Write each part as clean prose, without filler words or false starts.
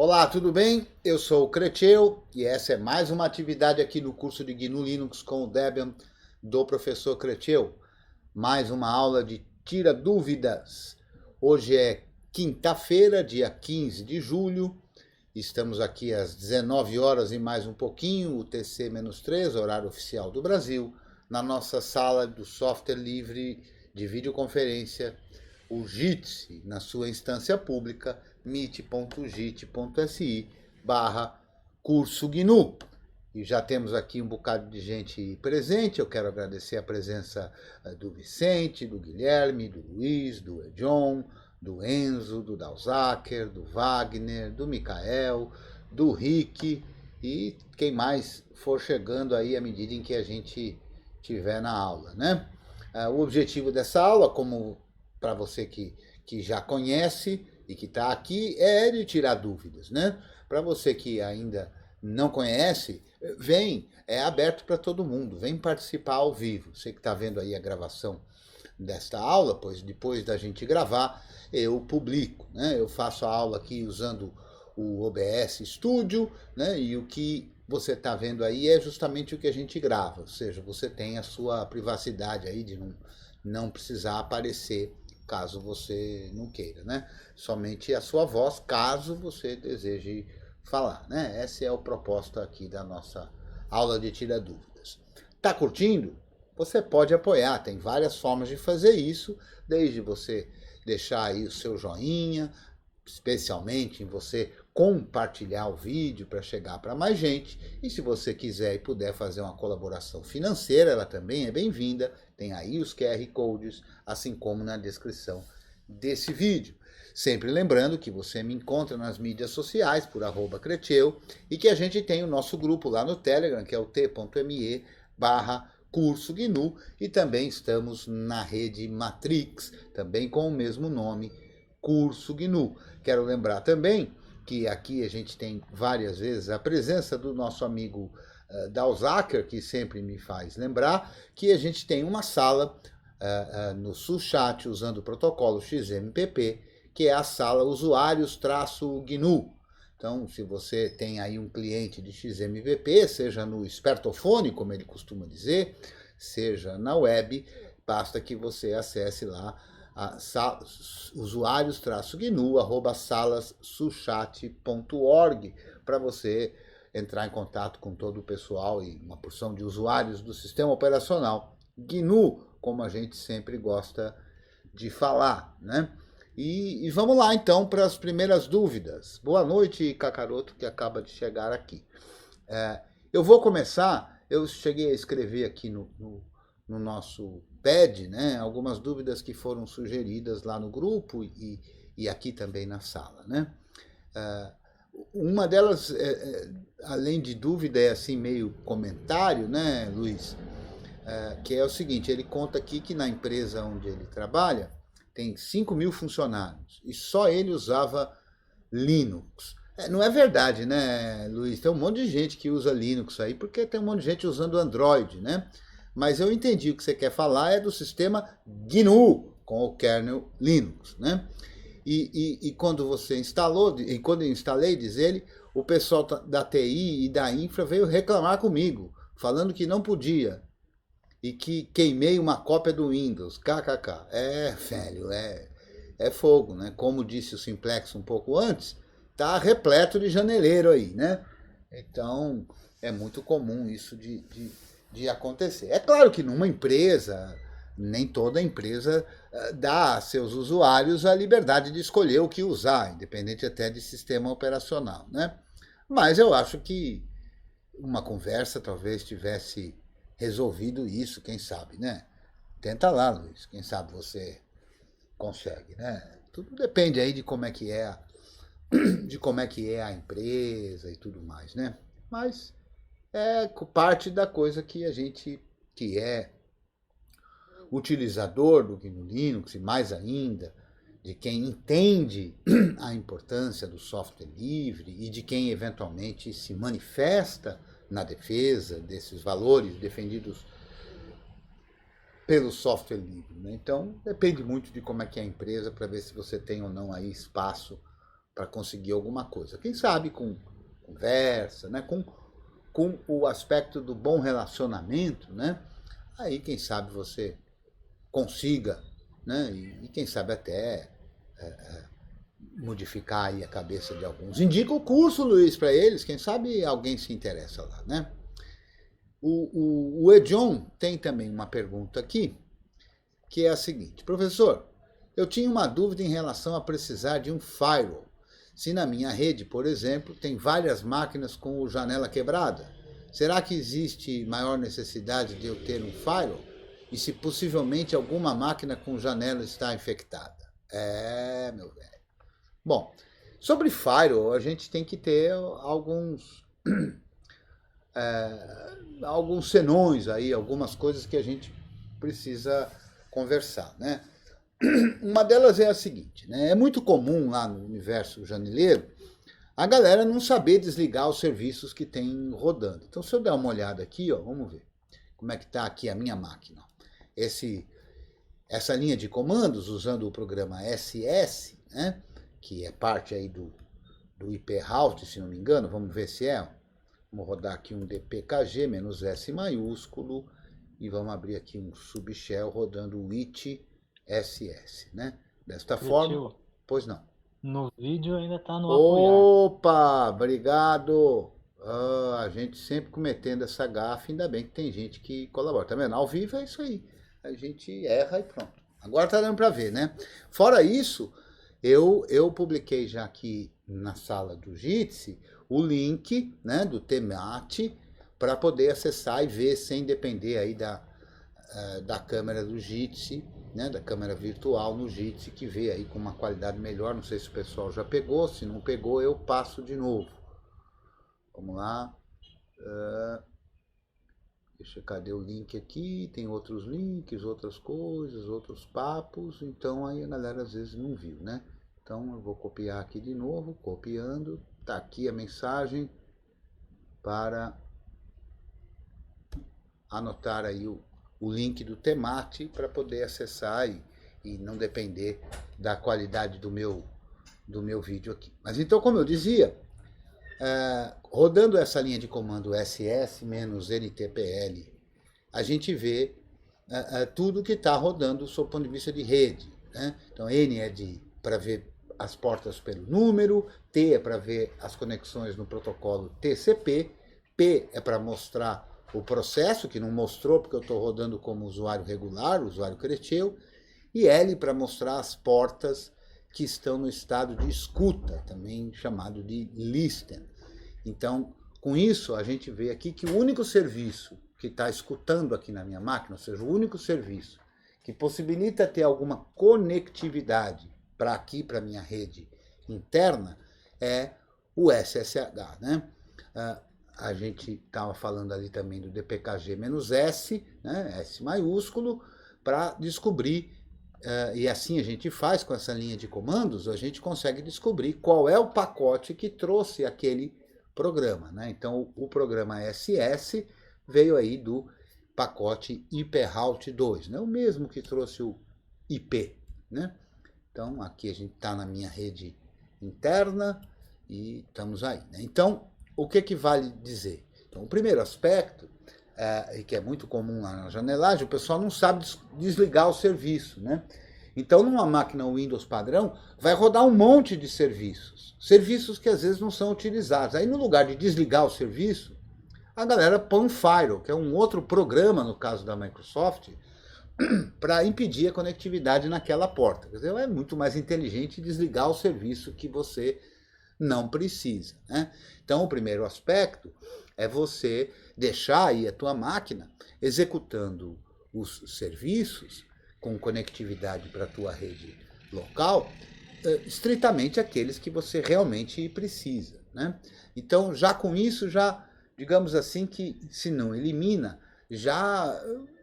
Olá, tudo bem? Eu sou o Creteu e essa é mais uma atividade aqui no curso de GNU Linux com o Debian do professor Creteu. Mais uma aula de Tira Dúvidas. Hoje é quinta-feira, dia 15 de julho. Estamos aqui às 19 horas e mais um pouquinho, UTC-3, horário oficial do Brasil, na nossa sala do software livre de videoconferência, o Jitsi, na sua instância pública, meet.jit.si/curso GNU. E já temos aqui um bocado de gente presente. Eu quero agradecer a presença do Vicente, do Guilherme, do Luiz, do John, do Enzo, do Dalzaker, do Wagner, do Mikael, do Rick e quem mais for chegando aí à medida em que a gente tiver na aula, né? O objetivo dessa aula, como para você que já conhece e que está aqui, é de tirar dúvidas, né? Para você que ainda não conhece, vem, é aberto para todo mundo, vem participar ao vivo. Você que está vendo aí a gravação desta aula, pois depois da gente gravar, eu publico, né? Eu faço a aula aqui usando o OBS Studio, né? E o que você está vendo aí é justamente o que a gente grava, ou seja, você tem a sua privacidade aí de não precisar aparecer caso você não queira, né? Somente a sua voz, caso você deseje falar, né? Essa é a proposta aqui da nossa aula de Tira Dúvidas. Tá curtindo? Você pode apoiar, tem várias formas de fazer isso, desde você deixar aí o seu joinha, especialmente em você compartilhar o vídeo para chegar para mais gente. E se você quiser e puder fazer uma colaboração financeira, ela também é bem-vinda. Tem aí os QR Codes, assim como na descrição desse vídeo. Sempre lembrando que você me encontra nas mídias sociais por @Creteu e que a gente tem o nosso grupo lá no Telegram, que é o t.me/curso GNU, e também estamos na rede Matrix, também com o mesmo nome, Curso GNU. Quero lembrar também que aqui a gente tem várias vezes a presença do nosso amigo Dalzaker, que sempre me faz lembrar que a gente tem uma sala no Suchat usando o protocolo XMPP, que é a sala usuários-GNU. Então, se você tem aí um cliente de XMPP, seja no espertofone, como ele costuma dizer, seja na web, basta que você acesse lá usuários-gnu@salassuchat.org para você entrar em contato com todo o pessoal e uma porção de usuários do sistema operacional GNU, como a gente sempre gosta de falar, né? E vamos lá então para as primeiras dúvidas. Boa noite, Kakaroto, que acaba de chegar aqui. Eu vou começar, eu cheguei a escrever aqui no nosso pad, né, algumas dúvidas que foram sugeridas lá no grupo e aqui também na sala, né? Uma delas, além de dúvida, é assim meio comentário, né, Luiz? Que é o seguinte, ele conta aqui que na empresa onde ele trabalha tem 5.000 funcionários e só ele usava Linux. Não é verdade, né, Luiz? Tem um monte de gente que usa Linux aí, porque tem um monte de gente usando Android, né? Mas eu entendi o que você quer falar é do sistema GNU com o kernel Linux, né? E quando você instalou, e quando eu instalei, diz ele, o pessoal da TI e da infra veio reclamar comigo, falando que não podia e que queimei uma cópia do Windows, kkk. Velho, é fogo, né? Como disse o Simplex um pouco antes, tá repleto de janeleiro aí, né? Então, é muito comum isso de acontecer. É claro que numa empresa, nem toda empresa dá a seus usuários a liberdade de escolher o que usar, independente até de sistema operacional, né? Mas eu acho que uma conversa talvez tivesse resolvido isso, quem sabe, né? Tenta lá, Luiz, quem sabe você consegue, né? Tudo depende aí de como é que é, de como é que é a empresa e tudo mais, né? Mas é parte da coisa que a gente que é utilizador do GNU Linux e mais ainda de quem entende a importância do software livre e de quem eventualmente se manifesta na defesa desses valores defendidos pelo software livre, né? Então depende muito de como é que é a empresa para ver se você tem ou não aí espaço para conseguir alguma coisa. Quem sabe com conversa, né? Com o aspecto do bom relacionamento, né? Aí quem sabe você consiga, né? E quem sabe até modificar aí a cabeça de alguns. Indica o curso, Luiz, para eles, quem sabe alguém se interessa lá, né? O Edjon tem também uma pergunta aqui, que é a seguinte: professor, eu tinha uma dúvida em relação a precisar de um firewall. Se na minha rede, por exemplo, tem várias máquinas com janela quebrada, será que existe maior necessidade de eu ter um firewall? E se possivelmente alguma máquina com janela está infectada? Meu velho. Bom, sobre firewall, a gente tem que ter alguns senões aí, algumas coisas que a gente precisa conversar, né? Uma delas é a seguinte, né? É muito comum lá no universo janileiro a galera não saber desligar os serviços que tem rodando. Então, se eu der uma olhada aqui, ó, vamos ver como é que está aqui a minha máquina. Essa linha de comandos usando o programa SS, né? Que é parte aí do IP route, se não me engano, vamos ver se é. Vamos rodar aqui um dpkg-s maiúsculo e vamos abrir aqui um subshell rodando o it SS, né? Desta forma, pois não. No vídeo ainda está no apoiar. Opa, obrigado. A gente sempre cometendo essa gafe, ainda bem que tem gente que colabora. Tá vendo? Ao vivo é isso aí. A gente erra e pronto. Agora tá dando para ver, né? Fora isso, eu publiquei já aqui na sala do Jitsi o link, né, do Temate para poder acessar e ver sem depender aí da câmera do Jitsi, né, da câmera virtual no Jitsi, que vê aí com uma qualidade melhor. Não sei se o pessoal já pegou, se não pegou eu passo de novo. Vamos lá. Cadê o link aqui? Tem outros links, outras coisas, outros papos. Então aí a galera às vezes não viu, né? Então eu vou copiar aqui de novo, copiando. Tá aqui a mensagem para anotar aí o link do Temate para poder acessar e não depender da qualidade do meu vídeo aqui. Mas então, como eu dizia, rodando essa linha de comando SS-NTPL, a gente vê tudo que está rodando sob o ponto de vista de rede, né? Então, N é para ver as portas pelo número, T é para ver as conexões no protocolo TCP, P é para mostrar o processo, que não mostrou porque eu estou rodando como usuário regular, usuário creteu, e L para mostrar as portas que estão no estado de escuta, também chamado de listen. Então, com isso, a gente vê aqui que o único serviço que está escutando aqui na minha máquina, ou seja, o único serviço que possibilita ter alguma conectividade para aqui, para a minha rede interna, é o SSH, né? A gente estava falando ali também do dpkg-s, né, S maiúsculo, para descobrir, e assim a gente faz com essa linha de comandos, a gente consegue descobrir qual é o pacote que trouxe aquele programa, né? Então o programa SS veio aí do pacote IProute 2, né? O mesmo que trouxe o IP, né? Então aqui a gente está na minha rede interna e estamos aí, né? Então, o que vale dizer? Então, o primeiro aspecto, que é muito comum lá na janelagem, o pessoal não sabe desligar o serviço, né? Então, numa máquina Windows padrão, vai rodar um monte de serviços que às vezes não são utilizados. Aí, no lugar de desligar o serviço, a galera põe um firewall, que é um outro programa, no caso da Microsoft, para impedir a conectividade naquela porta. Quer dizer, é muito mais inteligente desligar o serviço que você não precisa, né? Então, o primeiro aspecto é você deixar aí a tua máquina executando os serviços com conectividade para a tua rede local, estritamente aqueles que você realmente precisa, né? Então, já com isso, já, digamos assim, que se não elimina, já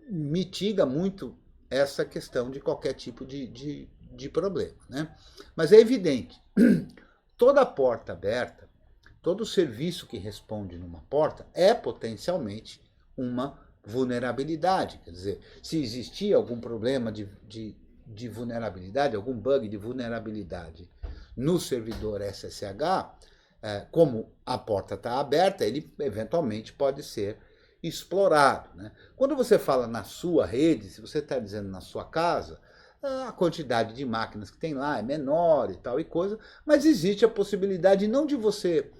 mitiga muito essa questão de qualquer tipo de problema, né? Mas é evidente, toda porta aberta, todo serviço que responde numa porta é potencialmente uma vulnerabilidade. Quer dizer, se existir algum problema de vulnerabilidade, algum bug de vulnerabilidade no servidor SSH, como a porta está aberta, ele eventualmente pode ser explorado. Né? Quando você fala na sua rede, se você está dizendo na sua casa, a quantidade de máquinas que tem lá é menor e tal e coisa, mas existe a possibilidade não de você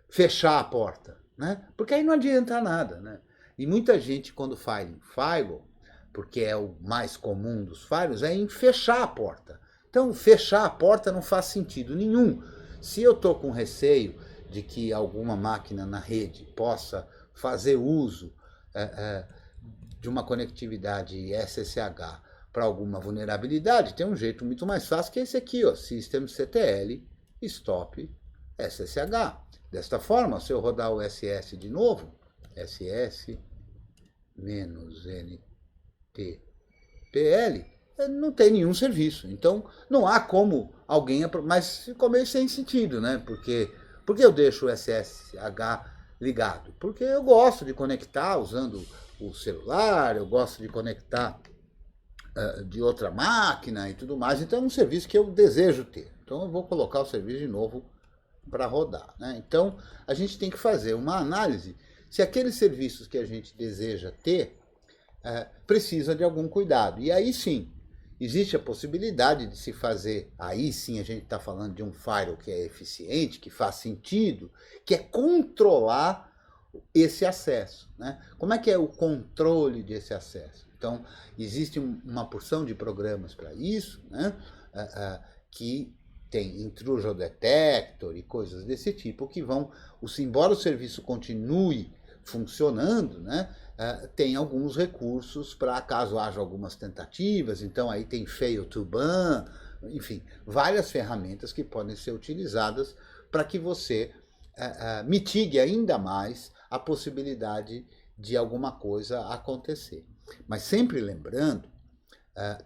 fechar a porta, né? Porque aí não adianta nada. Né? E muita gente, quando faz em firewall, porque é o mais comum dos firewalls, é em fechar a porta. Então, fechar a porta não faz sentido nenhum. Se eu estou com receio de que alguma máquina na rede possa fazer uso de uma conectividade SSH para alguma vulnerabilidade, tem um jeito muito mais fácil que esse aqui, ó, systemctl stop SSH. Desta forma, se eu rodar o SS de novo, SS-NTPL, não tem nenhum serviço. Então, não há como alguém... Mas ficou meio sem sentido, né? Porque eu deixo o SSH ligado? Porque eu gosto de conectar usando o celular, eu gosto de conectar de outra máquina e tudo mais. Então, é um serviço que eu desejo ter. Então, eu vou colocar o serviço de novo para rodar. Né? Então, a gente tem que fazer uma análise se aqueles serviços que a gente deseja ter precisa de algum cuidado. E aí sim, existe a possibilidade de se fazer, aí sim a gente está falando de um firewall que é eficiente, que faz sentido, que é controlar esse acesso. Né? Como é que é o controle desse acesso? Então, existe uma porção de programas para isso, né? Que tem intrusion detector e coisas desse tipo, que vão, embora o serviço continue funcionando, né? Tem alguns recursos para caso haja algumas tentativas, então aí tem fail to ban, enfim, várias ferramentas que podem ser utilizadas para que você mitigue ainda mais a possibilidade de alguma coisa acontecer. Mas sempre lembrando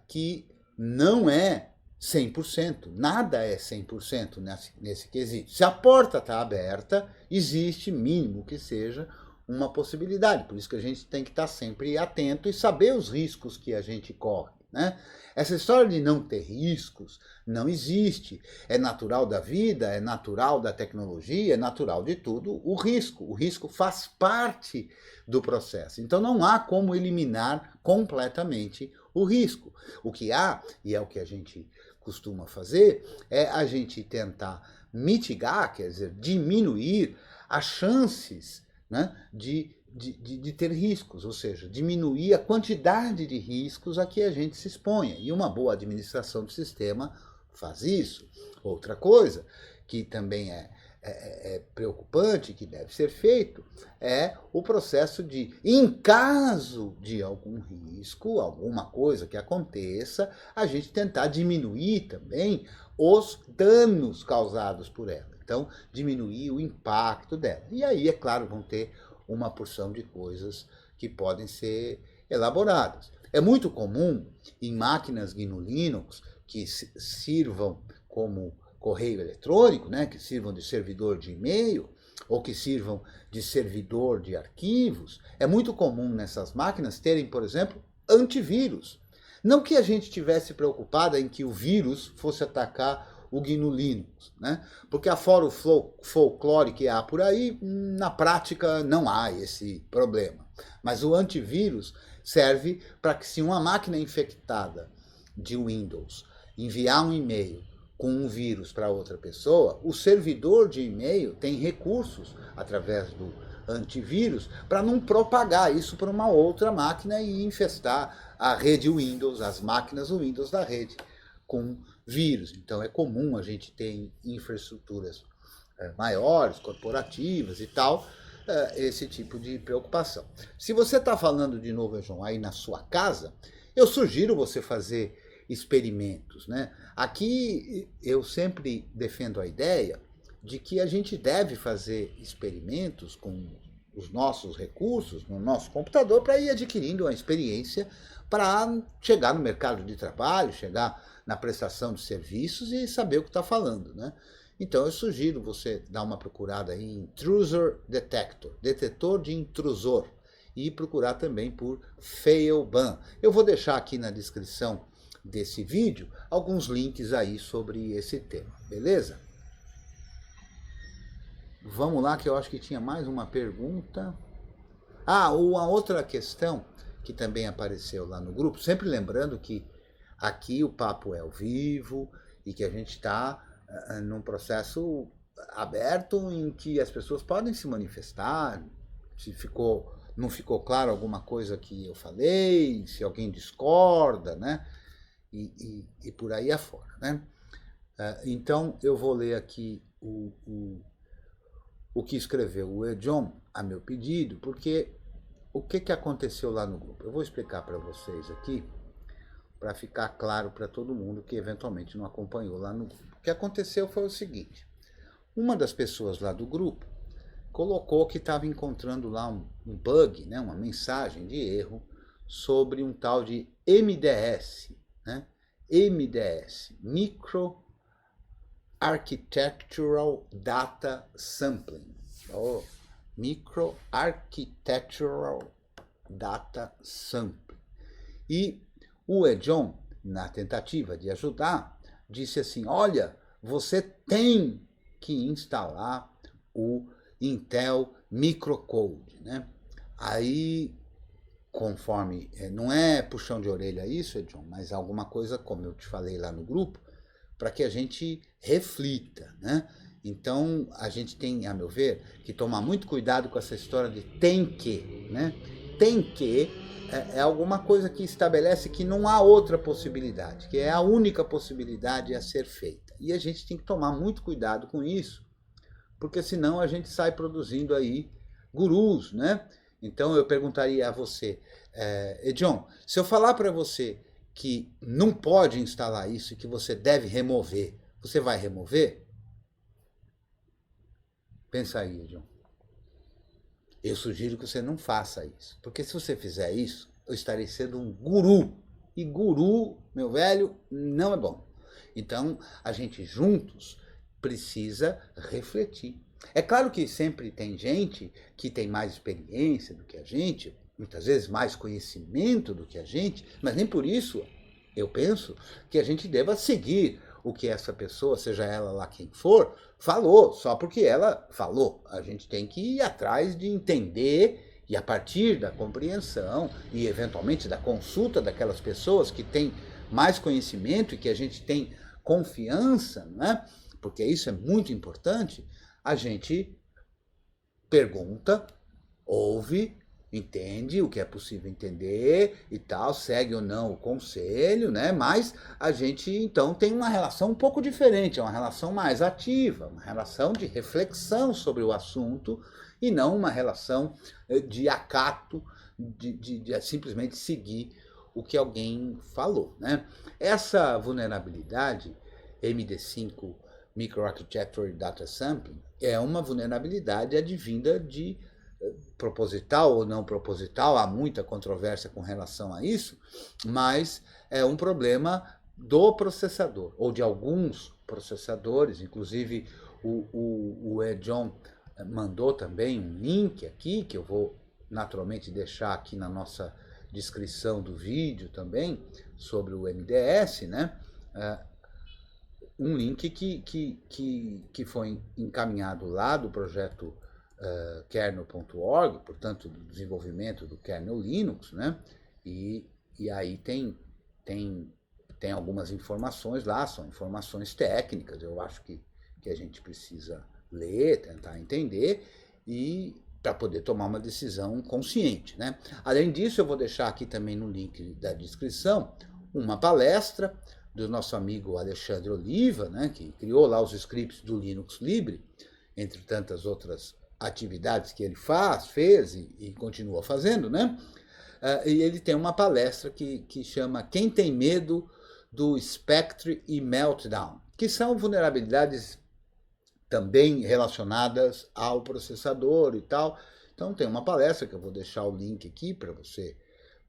que não é 100%, nada é 100% nesse quesito. Se a porta está aberta, existe, mínimo que seja, uma possibilidade. Por isso que a gente tem que estar sempre atento e saber os riscos que a gente corre. Né? Essa história de não ter riscos não existe. É natural da vida, é natural da tecnologia, é natural de tudo o risco. O risco faz parte do processo. Então não há como eliminar completamente o risco. O que há, e é o que a gente costuma fazer, é a gente tentar mitigar, quer dizer, diminuir as chances, né, de ter riscos, ou seja, diminuir a quantidade de riscos a que a gente se exponha. E uma boa administração do sistema faz isso. Outra coisa que também é preocupante, que deve ser feito, é o processo de, em caso de algum risco, alguma coisa que aconteça, a gente tentar diminuir também os danos causados por ela. Então, diminuir o impacto dela. E aí, é claro, vão ter uma porção de coisas que podem ser elaboradas. É muito comum em máquinas GNU Linux que sirvam como correio eletrônico, né, que sirvam de servidor de e-mail, ou que sirvam de servidor de arquivos, é muito comum nessas máquinas terem, por exemplo, antivírus. Não que a gente estivesse preocupada em que o vírus fosse atacar o GNU Linux, né? Porque afora o folclore que há por aí, na prática não há esse problema. Mas o antivírus serve para que, se uma máquina infectada de Windows enviar um e-mail com um vírus para outra pessoa, o servidor de e-mail tem recursos, através do antivírus, para não propagar isso para uma outra máquina e infestar a rede Windows, as máquinas Windows da rede, com vírus. Então é comum a gente ter em infraestruturas maiores, corporativas e tal, esse tipo de preocupação. Se você está falando de novo, João, aí na sua casa, eu sugiro você fazer experimentos. Né? Aqui eu sempre defendo a ideia de que a gente deve fazer experimentos com os nossos recursos, no nosso computador, para ir adquirindo uma experiência para chegar no mercado de trabalho, chegar na prestação de serviços e saber o que está falando. Né? Então eu sugiro você dar uma procurada em Intrusion Detector, detetor de intrusor, e procurar também por Failban. Eu vou deixar aqui na descrição desse vídeo alguns links aí sobre esse tema, beleza? Vamos lá, que eu acho que tinha mais uma pergunta. Uma outra questão que também apareceu lá no grupo, sempre lembrando que aqui o papo é ao vivo e que a gente está num processo aberto em que as pessoas podem se manifestar, se não ficou claro alguma coisa que eu falei, se alguém discorda, né? E por aí afora, né? Então eu vou ler aqui o que escreveu o John a meu pedido, porque o que aconteceu lá no grupo? Eu vou explicar para vocês aqui, para ficar claro para todo mundo que eventualmente não acompanhou lá no grupo. O que aconteceu foi o seguinte: uma das pessoas lá do grupo colocou que estava encontrando lá um bug, né, uma mensagem de erro sobre um tal de MDS, né? MDS, Micro Architectural Data Sampling, ou Micro Architectural Data Sampling. E o John, na tentativa de ajudar, disse assim: olha, você tem que instalar o Intel Microcode, né? Aí, conforme, não é puxão de orelha isso, John, mas alguma coisa, como eu te falei lá no grupo, para que a gente reflita, né? Então, a gente tem, a meu ver, que tomar muito cuidado com essa história de tem que, né? Tem que é alguma coisa que estabelece que não há outra possibilidade, que é a única possibilidade a ser feita. E a gente tem que tomar muito cuidado com isso, porque senão a gente sai produzindo aí gurus, né? Então, eu perguntaria a você, John, se eu falar para você que não pode instalar isso e que você deve remover, você vai remover? Pensa aí, John. Eu sugiro que você não faça isso, porque se você fizer isso, eu estarei sendo um guru. E guru, meu velho, não é bom. Então, a gente juntos precisa refletir. É claro que sempre tem gente que tem mais experiência do que a gente, muitas vezes mais conhecimento do que a gente, mas nem por isso eu penso que a gente deva seguir o que essa pessoa, seja ela lá quem for, falou, só porque ela falou. A gente tem que ir atrás de entender e a partir da compreensão e eventualmente da consulta daquelas pessoas que têm mais conhecimento e que a gente tem confiança, né? Porque isso é muito importante, a gente pergunta, ouve, entende o que é possível entender e tal, segue ou não o conselho, né? Mas a gente então tem uma relação um pouco diferente, é uma relação mais ativa, uma relação de reflexão sobre o assunto e não uma relação de acato, de simplesmente seguir o que alguém falou, né? Essa vulnerabilidade MD5 Microarchitecture Data Sampling é uma vulnerabilidade advinda de proposital ou não proposital, há muita controvérsia com relação a isso, mas é um problema do processador, ou de alguns processadores, inclusive o John mandou também um link aqui, que eu vou naturalmente deixar aqui na nossa descrição do vídeo também, sobre o MDS, né? Um link que foi encaminhado lá do projeto kernel.org, portanto, do desenvolvimento do kernel Linux, né? E aí tem algumas informações lá, são informações técnicas, eu acho que a gente precisa ler, tentar entender e para poder tomar uma decisão consciente, né? Além disso, eu vou deixar aqui também no link da descrição uma palestra do nosso amigo Alexandre Oliva, né, que criou lá os scripts do Linux Libre, entre tantas outras atividades que ele fez e continua fazendo, né? E ele tem uma palestra que chama Quem tem medo do Spectre e Meltdown, que são vulnerabilidades também relacionadas ao processador e tal. Então tem uma palestra que eu vou deixar o link aqui para você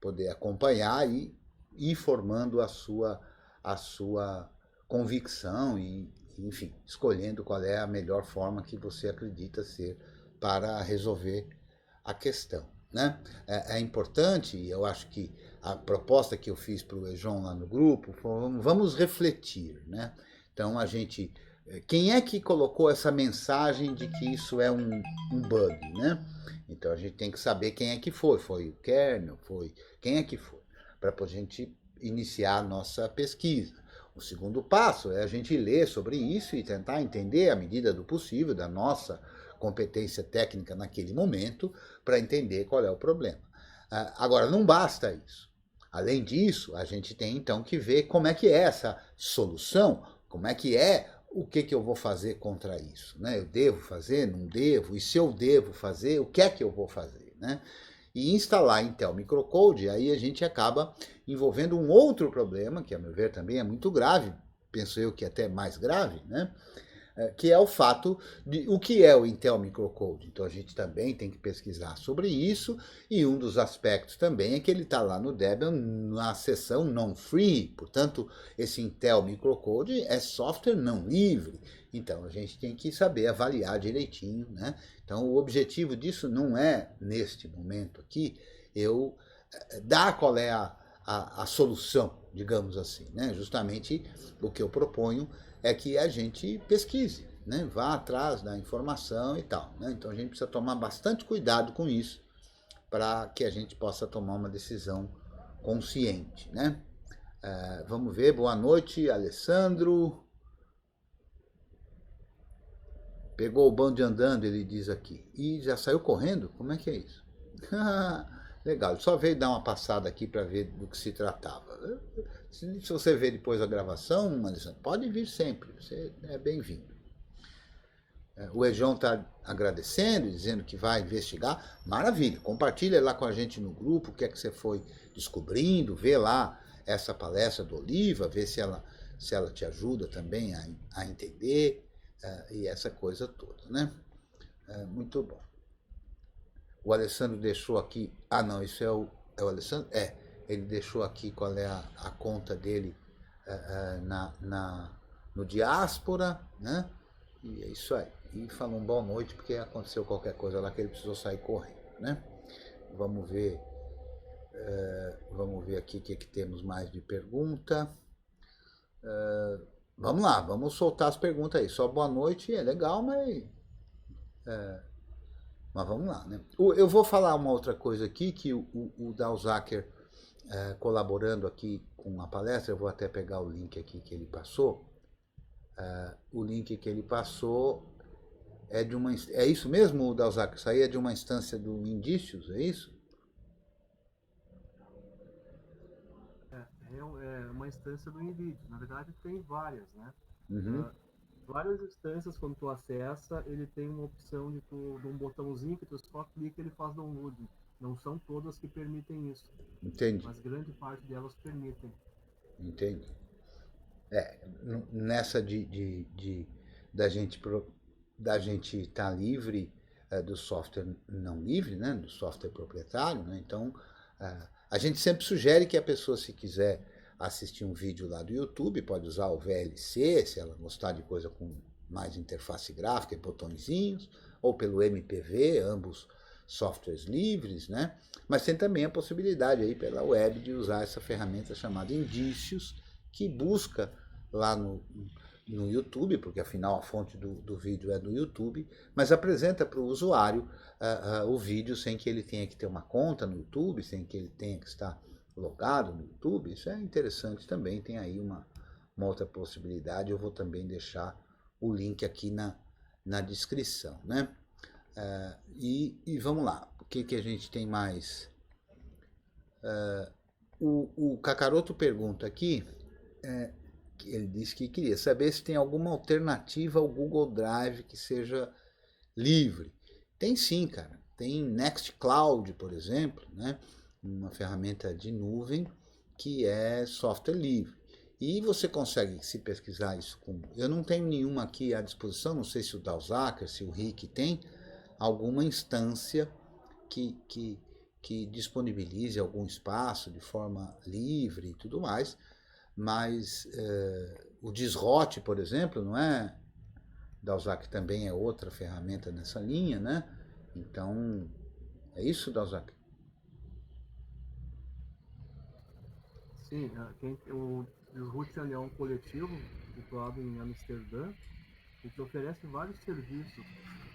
poder acompanhar e ir formando a sua convicção e, enfim, escolhendo qual é a melhor forma que você acredita ser para resolver a questão. né? É importante, e eu acho que a proposta que eu fiz para o Ejon lá no grupo foi, vamos refletir, né? Então a gente, quem é que colocou essa mensagem de que isso é um bug, né? Então a gente tem que saber quem é que foi. Foi o kernel? Foi quem é que foi? Para a gente iniciar a nossa pesquisa. O segundo passo é a gente ler sobre isso e tentar entender, à medida do possível, da nossa competência técnica naquele momento, para entender qual é o problema. Agora, não basta isso. Além disso, a gente tem então que ver como é que é essa solução, como é que é, o que eu vou fazer contra isso, né? Eu devo fazer, não devo? E se eu devo fazer, o que é que eu vou fazer, né? E instalar Intel Microcode, aí a gente acaba envolvendo um outro problema, que a meu ver também é muito grave, penso eu que até mais grave, né? Que é o fato de o que é o Intel Microcode. Então a gente também tem que pesquisar sobre isso, e um dos aspectos também é que ele está lá no Debian na seção não free, portanto esse Intel Microcode é software não livre. Então a gente tem que saber avaliar direitinho, né? Então o objetivo disso não é, neste momento aqui, eu dar qual é a solução, digamos assim, né? Justamente o que eu proponho é que a gente pesquise, né? Vá atrás da informação e tal, né? Então a gente precisa tomar bastante cuidado com isso para que a gente possa tomar uma decisão consciente, né? Vamos ver, boa noite, Alessandro. Pegou o bonde andando, ele diz aqui. E já saiu correndo? Como é que é isso? Legal, só veio dar uma passada aqui para ver do que se tratava. Se você ver depois a gravação, Alessandro, pode vir sempre, você é bem-vindo. O Ejon está agradecendo, dizendo que vai investigar. Maravilha, compartilha lá com a gente no grupo o que é que você foi descobrindo, vê lá essa palestra do Oliva, vê se ela te ajuda também a entender, e essa coisa toda, né? Muito bom. O Alessandro deixou aqui. Ah, não, isso é o Alessandro? Ele deixou aqui qual é a conta dele no Diáspora, né? E é isso aí. E falou um boa noite, porque aconteceu qualquer coisa lá que ele precisou sair correndo, né? Vamos ver aqui o que temos mais de pergunta. Vamos lá, vamos soltar as perguntas aí. Só boa noite é legal, mas vamos lá, né? Eu vou falar uma outra coisa aqui, que o Dalzaker, colaborando aqui com a palestra, eu vou até pegar o link aqui que ele passou. O link que ele passou é de uma... É isso mesmo, Dalzaker? Isso aí é de uma instância do Indícios, é isso? É uma instância do NVIDIA. Na verdade, tem várias, né? Uhum. Várias instâncias, quando tu acessa, ele tem uma opção de um botãozinho que tu só clica e ele faz download. Não são todas que permitem isso. Entendi. Mas grande parte delas permitem. Entendi. Nessa da gente estar livre do software não livre, né? Do software proprietário, né? Então, a gente sempre sugere que a pessoa, se quiser assistir um vídeo lá do YouTube, pode usar o VLC, se ela gostar de coisa com mais interface gráfica e botõezinhos, ou pelo MPV, ambos softwares livres, né? Mas tem também a possibilidade aí pela web de usar essa ferramenta chamada Indícios, que busca lá no YouTube, porque afinal a fonte do vídeo é do YouTube, mas apresenta para o usuário o vídeo sem que ele tenha que ter uma conta no YouTube, sem que ele tenha que estar logado no YouTube. Isso é interessante também, tem aí uma outra possibilidade. Eu vou também deixar o link aqui na descrição, né? E vamos lá, o que a gente tem mais? O Kakaroto pergunta aqui, ele disse que queria saber se tem alguma alternativa ao Google Drive que seja livre. Tem sim, cara. Tem Nextcloud, por exemplo, né? Uma ferramenta de nuvem que é software livre. E você consegue se pesquisar isso com... Eu não tenho nenhuma aqui à disposição, não sei se o Dalzaker, se o Rick tem alguma instância que disponibilize algum espaço de forma livre e tudo mais, mas o Disrot, por exemplo, não é? Dalzac também é outra ferramenta nessa linha, né? Então, é isso, Dalzac? Sim, o Disroot é um coletivo situado em Amsterdã e que oferece vários serviços,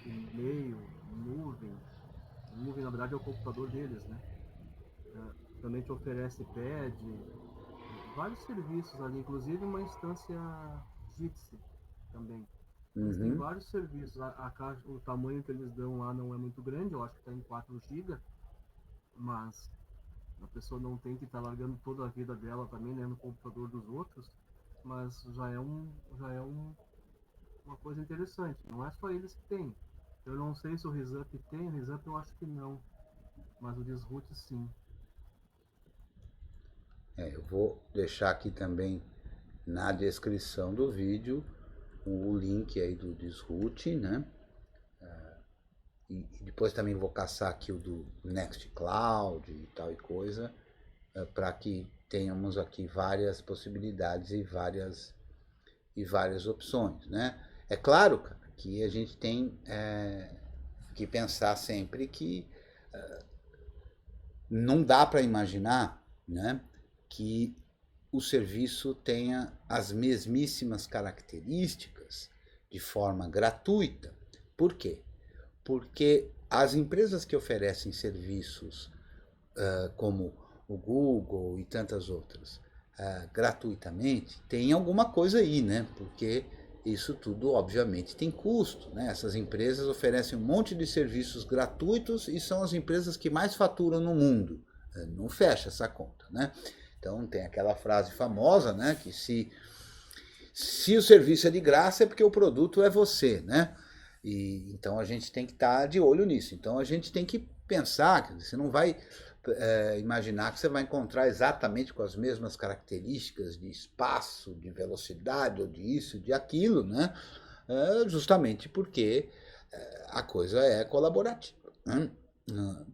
e-mail, nuvem. Nuvem, na verdade, é o computador deles, né? Também te oferece pad, vários serviços ali, inclusive uma instância Jitsi também. Eles têm Uhum. vários serviços. A caixa, o tamanho que eles dão lá não é muito grande, eu acho que está em 4 GB, mas a pessoa não tem que estar largando toda a vida dela também, né, no computador dos outros, mas uma coisa interessante. Não é só eles que têm. Eu não sei se o ResUp tem, o ResUp eu acho que não, mas o Disroot sim. Eu vou deixar aqui também na descrição do vídeo o link aí do Disroot, né? E depois também vou caçar aqui o do Nextcloud e tal e coisa, para que tenhamos aqui várias possibilidades e várias opções, né? É claro, cara, que a gente tem que pensar sempre que não dá para imaginar, né, que o serviço tenha as mesmíssimas características de forma gratuita. Por quê? Porque as empresas que oferecem serviços como o Google e tantas outras gratuitamente, tem alguma coisa aí, né? Porque isso tudo, obviamente, tem custo, né? Essas empresas oferecem um monte de serviços gratuitos e são as empresas que mais faturam no mundo. Não fecha essa conta, né? Então tem aquela frase famosa, né? Que se o serviço é de graça é porque o produto é você, né? E, então a gente tem que estar de olho nisso. Então a gente tem que pensar, você não vai imaginar que você vai encontrar exatamente com as mesmas características de espaço, de velocidade, ou de isso, de aquilo, né? Justamente porque a coisa é colaborativa, né?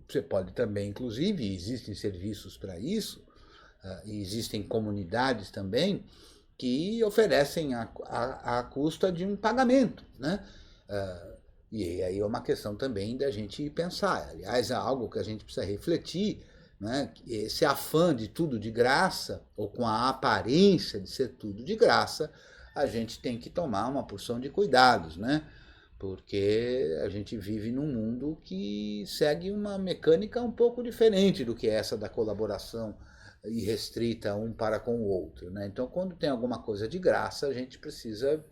Você pode também, inclusive, existem serviços para isso, e existem comunidades também que oferecem a custa de um pagamento, né? E aí é uma questão também da gente pensar. Aliás, é algo que a gente precisa refletir, né? Esse afã de tudo de graça, ou com a aparência de ser tudo de graça, a gente tem que tomar uma porção de cuidados, né? Porque a gente vive num mundo que segue uma mecânica um pouco diferente do que essa da colaboração irrestrita um para com o outro, né? Então, quando tem alguma coisa de graça, a gente precisa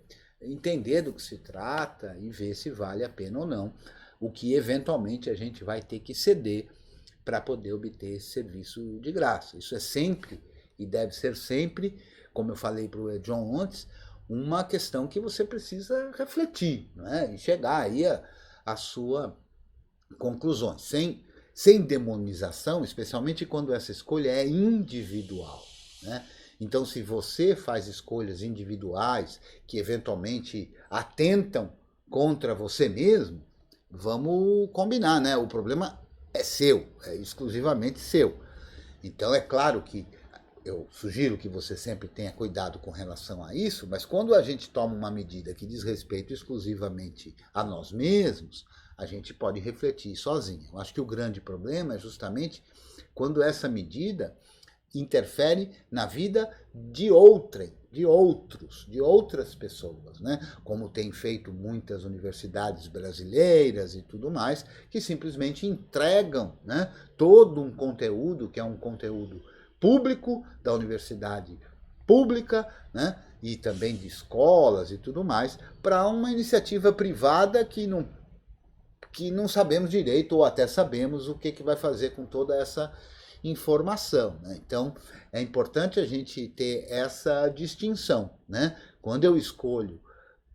entender do que se trata e ver se vale a pena ou não, o que eventualmente a gente vai ter que ceder para poder obter esse serviço de graça. Isso é sempre e deve ser sempre, como eu falei para o John antes, uma questão que você precisa refletir, né? E chegar aí a sua conclusões, sem demonização, especialmente quando essa escolha é individual, né? Então, se você faz escolhas individuais que eventualmente atentam contra você mesmo, vamos combinar, né? O problema é seu, é exclusivamente seu. Então, é claro que eu sugiro que você sempre tenha cuidado com relação a isso, mas quando a gente toma uma medida que diz respeito exclusivamente a nós mesmos, a gente pode refletir sozinho. Eu acho que o grande problema é justamente quando essa medida interfere na vida de outrem, de outras pessoas, né? Como tem feito muitas universidades brasileiras e tudo mais, que simplesmente entregam, né, todo um conteúdo que é um conteúdo público da universidade pública, né, e também de escolas e tudo mais, para uma iniciativa privada que não sabemos direito, ou até sabemos o que vai fazer com toda essa informação, né? Então é importante a gente ter essa distinção, né? Quando eu escolho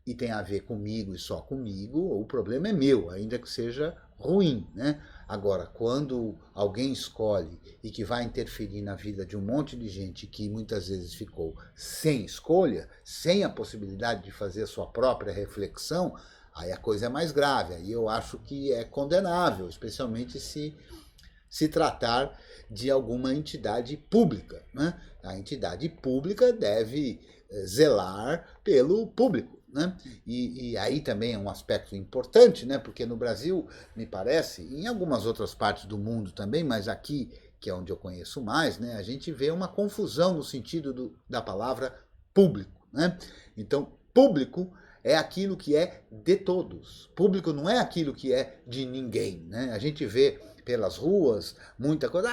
e tem a ver comigo e só comigo, o problema é meu, ainda que seja ruim, né? Agora, quando alguém escolhe e que vai interferir na vida de um monte de gente que muitas vezes ficou sem escolha, sem a possibilidade de fazer a sua própria reflexão, aí a coisa é mais grave. Aí eu acho que é condenável, especialmente se tratar de alguma entidade pública, né? A entidade pública deve zelar pelo público, né? E aí também é um aspecto importante, né? Porque no Brasil, me parece, e em algumas outras partes do mundo também, mas aqui que é onde eu conheço mais, né, a gente vê uma confusão no sentido da palavra público, né? Então, público é aquilo que é de todos. Público não é aquilo que é de ninguém, né? A gente vê pelas ruas muita coisa,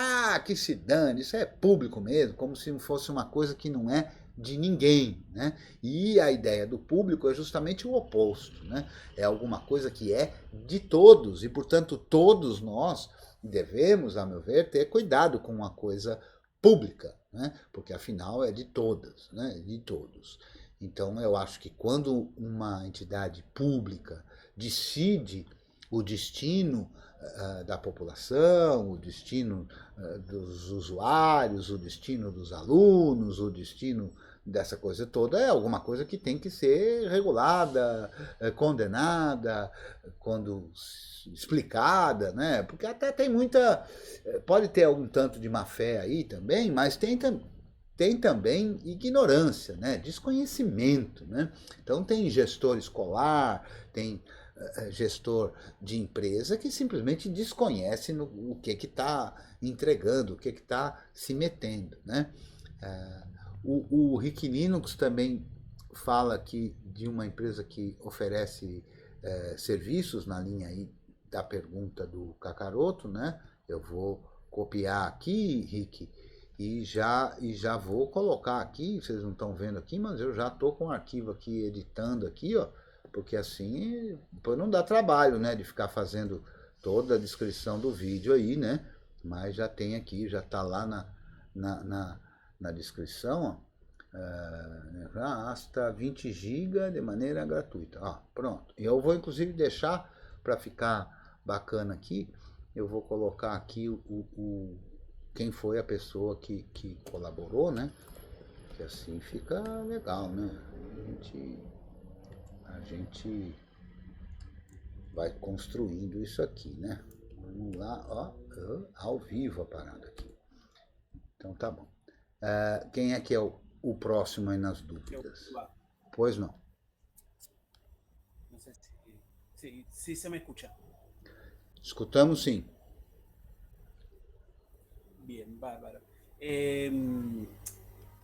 que se dane, isso é público mesmo, como se não fosse uma coisa que não é de ninguém, né? E a ideia do público é justamente o oposto, né? É alguma coisa que é de todos e, portanto, todos nós devemos, a meu ver, ter cuidado com uma coisa pública, né? Porque afinal é de todas, né? De todos. Então eu acho que quando uma entidade pública decide o destino da população, o destino dos usuários, o destino dos alunos, o destino dessa coisa toda, é alguma coisa que tem que ser regulada, condenada, quando explicada, né? Porque até tem muita, pode ter algum tanto de má fé aí também, mas tem também ignorância, né? Desconhecimento, né? Então tem gestor escolar, tem gestor de empresa que simplesmente desconhece o que está entregando, o que está se metendo, né? O Rick Linux também fala aqui de uma empresa que oferece serviços na linha aí da pergunta do Kakaroto, né? Eu vou copiar aqui, Rick, e já vou colocar aqui, vocês não estão vendo aqui, mas eu já estou com o arquivo aqui editando aqui, ó, porque assim depois não dá trabalho, né, de ficar fazendo toda a descrição do vídeo aí, né? Mas já tem aqui, já está lá na descrição, ó, hasta 20 GB de maneira gratuita. Ó, pronto. E eu vou inclusive deixar para ficar bacana aqui, eu vou colocar aqui quem foi a pessoa que colaborou, né? Que assim fica legal, né? A gente vai construindo isso aqui, né? Vamos lá, ó, ao vivo a parada aqui. Então tá bom. Quem é que é o próximo aí nas dúvidas? Pois não. No sé si se me escucha. Escutamos sim. Bien, bárbaro.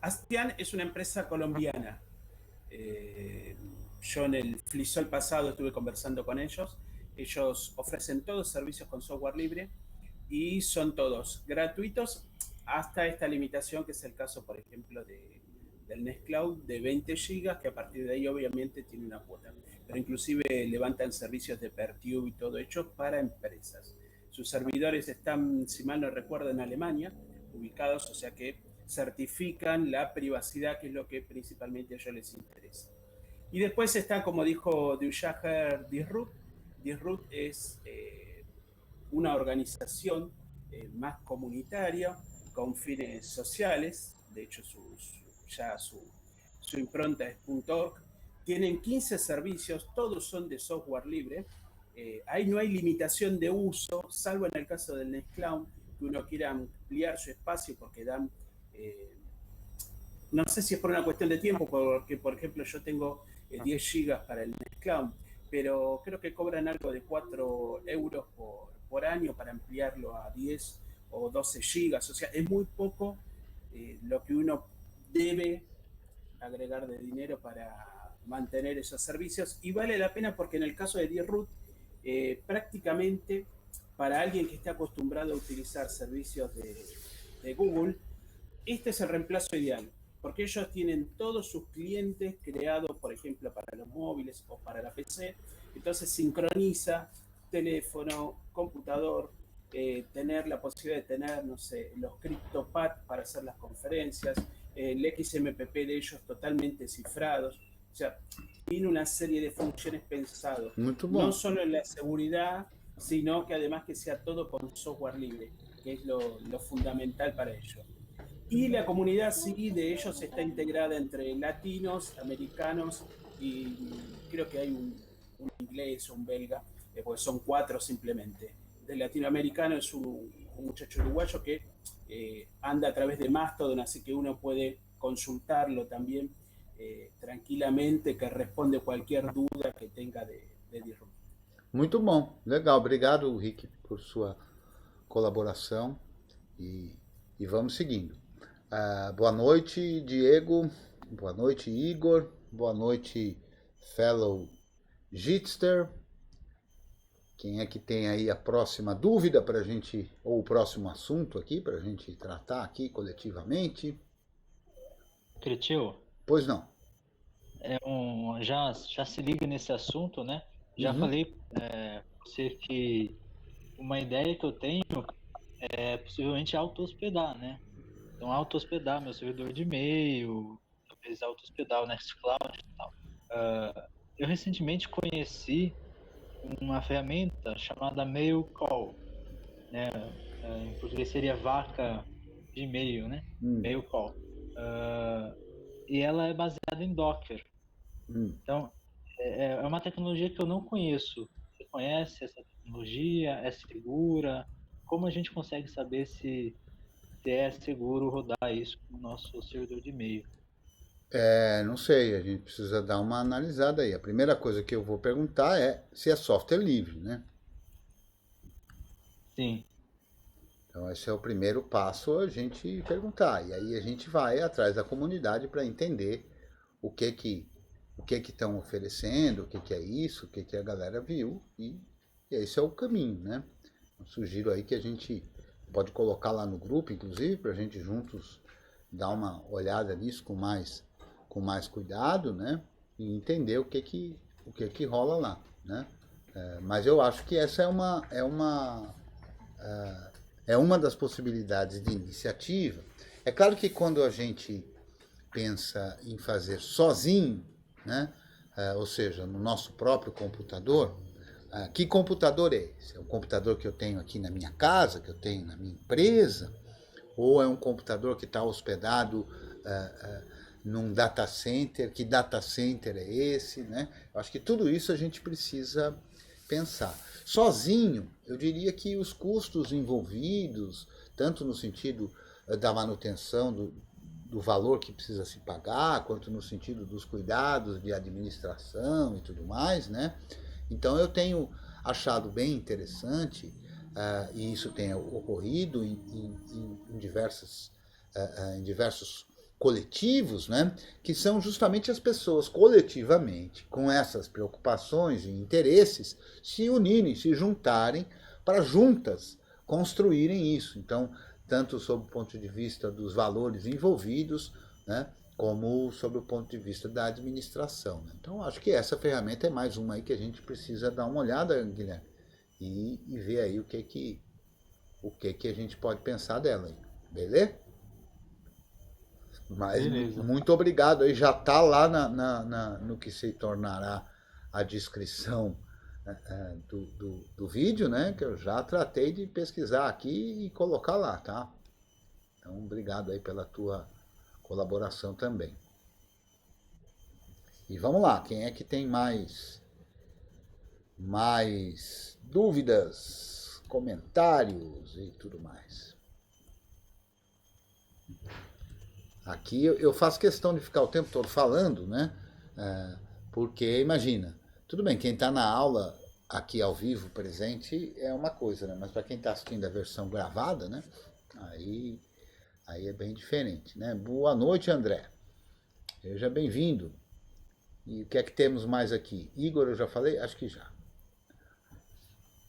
Astian es una empresa colombiana. Yo en el Flisol pasado estuve conversando con ellos. Ellos ofrecen todos servicios con software libre y son todos gratuitos hasta esta limitación, que es el caso, por ejemplo, del Nextcloud de 20 gigas, que a partir de ahí obviamente tiene una cuota. Pero inclusive levantan servicios de Pertube y todo hecho para empresas. Sus servidores están, si mal no recuerdo, en Alemania, ubicados, o sea que certifican la privacidad, que es lo que principalmente a ellos les interesa. Y después está, como dijo Dushager, Disrupt. Disrupt es una organización más comunitaria, con fines sociales. De hecho, su impronta es .org. Tienen 15 servicios, todos son de software libre. Ahí no hay limitación de uso, salvo en el caso del Nextcloud, que uno quiera ampliar su espacio porque dan, no sé si es por una cuestión de tiempo, porque por ejemplo yo tengo 10 gigas para el Nextcloud, pero creo que cobran algo de 4 euros por año para ampliarlo a 10 o 12 gigas, o sea, es muy poco lo que uno debe agregar de dinero para mantener esos servicios, y vale la pena porque en el caso de Disrupt, prácticamente para alguien que esté acostumbrado a utilizar servicios de Google, este es el reemplazo ideal, porque ellos tienen todos sus clientes creados, por ejemplo, para los móviles o para la PC, entonces sincroniza teléfono, computador, tener la posibilidad de tener, no sé, los CryptoPad para hacer las conferencias, el XMPP de ellos totalmente cifrados, o sea, tiene una serie de funciones pensadas, no solo en la seguridad, sino que además que sea todo con software libre, que es lo fundamental para ello. Y la comunidad sí de ellos está integrada entre latinos, americanos y creo que hay un inglés o un belga, porque son 4 simplemente. Del latinoamericano es un muchacho uruguayo que anda a través de Mastodon, así que uno puede consultarlo también tranquilamente, que responde cualquier duda que tenga de Disrupt. Muito bom, legal. Obrigado, Rick, por sua colaboração. e vamos seguindo. Boa noite, Diego. Boa noite, Igor. Boa noite, fellow Jitster. Quem é que tem aí a próxima dúvida para a gente, ou o próximo assunto aqui, para a gente tratar aqui coletivamente? Cretil, Pois não. já se liga nesse assunto, né? Já Uhum. falei pra você que uma ideia que eu tenho é possivelmente auto-hospedar, né? Então, auto-hospedar meu servidor de e-mail, talvez auto-hospedar o Nextcloud e tal. Eu recentemente conheci uma ferramenta chamada MailCall, né? Em português seria vaca de e-mail, né? MailCall. E ela é baseada em Docker. Então, é uma tecnologia que eu não conheço. Você conhece essa tecnologia? É segura? Como a gente consegue saber se é seguro rodar isso no nosso servidor de e-mail? Não sei, a gente precisa dar uma analisada aí. A primeira coisa que eu vou perguntar é se é software livre, né? Sim, Então esse é o primeiro passo a gente perguntar. E aí a gente vai atrás da comunidade para entender o que estão oferecendo, o que é isso, o que a galera viu e esse é o caminho, né? Eu sugiro aí que a gente pode colocar lá no grupo, inclusive, para a gente juntos dar uma olhada nisso com mais cuidado, né? E entender o que rola lá, né? Mas eu acho que essa é uma das possibilidades de iniciativa. É claro que quando a gente pensa em fazer sozinho, né? Ou seja, no nosso próprio computador, que computador é esse? É um computador que eu tenho aqui na minha casa, que eu tenho na minha empresa, ou é um computador que está hospedado num data center? Que data center é esse? Né? Eu acho que tudo isso a gente precisa pensar. Sozinho, eu diria que os custos envolvidos, tanto no sentido da manutenção do valor que precisa se pagar, quanto no sentido dos cuidados de administração e tudo mais, né? Então eu tenho achado bem interessante, e isso tem ocorrido em diversos coletivos, né, que são justamente as pessoas coletivamente, com essas preocupações e interesses, se unirem, se juntarem para juntas construírem isso. Então, tanto sob o ponto de vista dos valores envolvidos, né, como sob o ponto de vista da administração. Né? Então, acho que essa ferramenta é mais uma aí que a gente precisa dar uma olhada, Guilherme, e ver aí o que a gente pode pensar dela. Aí. Beleza? Mas beleza. muito obrigado. Aí já está lá no que se tornará a descrição do vídeo, né? Que eu já tratei de pesquisar aqui e colocar lá, tá? Então, obrigado aí pela tua colaboração também. E vamos lá, quem é que tem mais dúvidas, comentários e tudo mais? Aqui eu faço questão de ficar o tempo todo falando, né? Porque imagina, tudo bem, quem está na aula aqui ao vivo, presente, é uma coisa, né? Mas para quem está assistindo a versão gravada, né? Aí é bem diferente, né? Boa noite, André. Seja bem-vindo. E o que é que temos mais aqui? Igor, eu já falei? Acho que já.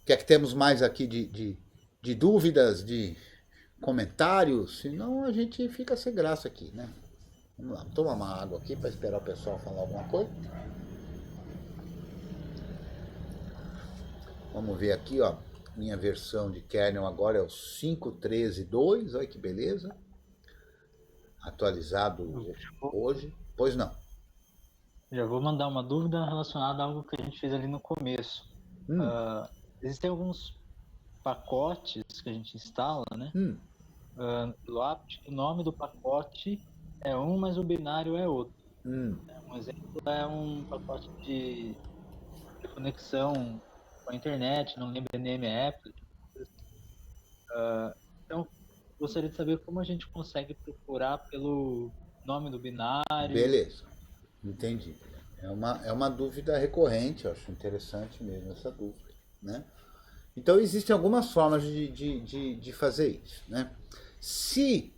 O que é que temos mais aqui de dúvidas, de comentários? Senão a gente fica sem graça aqui, né? Vamos lá, tomar uma água aqui para esperar o pessoal falar alguma coisa. Vamos ver aqui, ó. Minha versão de kernel agora é o 5.13.2, olha que beleza. Atualizado hoje. Pois não. Já vou mandar uma dúvida relacionada a algo que a gente fez ali no começo. Existem alguns pacotes que a gente instala, né? Pelo apt, o nome do pacote é um, mas o binário é outro. Um exemplo é um pacote de conexão com a internet, não lembro NMApp. Então, gostaria de saber como a gente consegue procurar pelo nome do binário. Beleza, entendi. É uma dúvida recorrente, eu acho interessante mesmo essa dúvida, né? Então existem algumas formas de fazer isso, né? Se,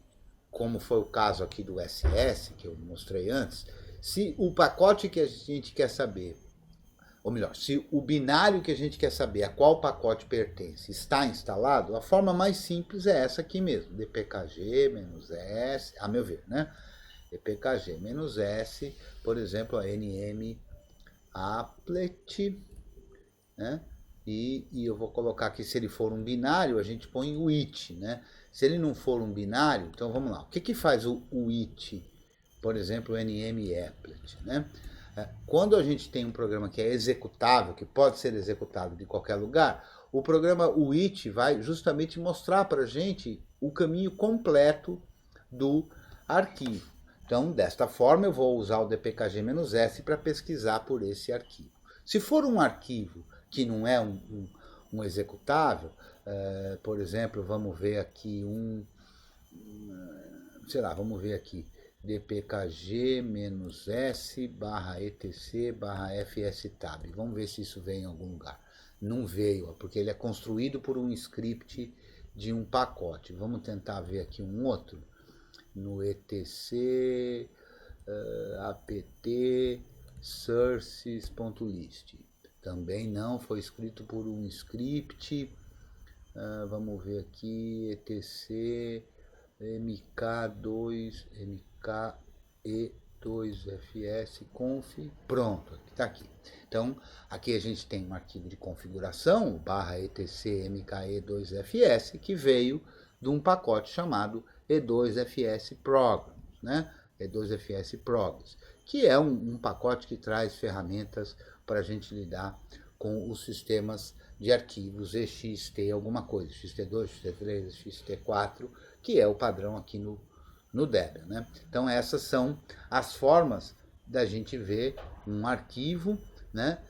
como foi o caso aqui do SS, que eu mostrei antes, se o pacote que a gente quer saber, ou melhor, se o binário que a gente quer saber a qual pacote pertence está instalado, a forma mais simples é essa aqui mesmo, dpkg-s, a meu ver, né? dpkg-s, por exemplo, a nmapplet, né? E eu vou colocar aqui, se ele for um binário, a gente põe o it, né? Se ele não for um binário, então vamos lá. O que faz o it? Por exemplo, o nmapplet, né? Quando a gente tem um programa que é executável, que pode ser executado de qualquer lugar, o programa it vai justamente mostrar para a gente o caminho completo do arquivo. Então, desta forma, eu vou usar o dpkg-s para pesquisar por esse arquivo. Se for um arquivo que não é um executável, por exemplo, vamos ver aqui vamos ver aqui, dpkg-s/etc/fstab. Vamos ver se isso veio em algum lugar. Não veio, porque ele é construído por um script de um pacote. Vamos tentar ver aqui um outro. No etc apt sources.list. Também não, foi escrito por um script. Vamos ver aqui, etc mke2fs conf, pronto, está aqui. Então, aqui a gente tem um arquivo de configuração, o /etc mke2fs, que veio de um pacote chamado e2fs programs, né? e2fs programs, que é um pacote que traz ferramentas para a gente lidar com os sistemas de arquivos ext alguma coisa, xt2, xt3, xt4, que é o padrão aqui no Debian, né? Então essas são as formas da gente ver um arquivo, né?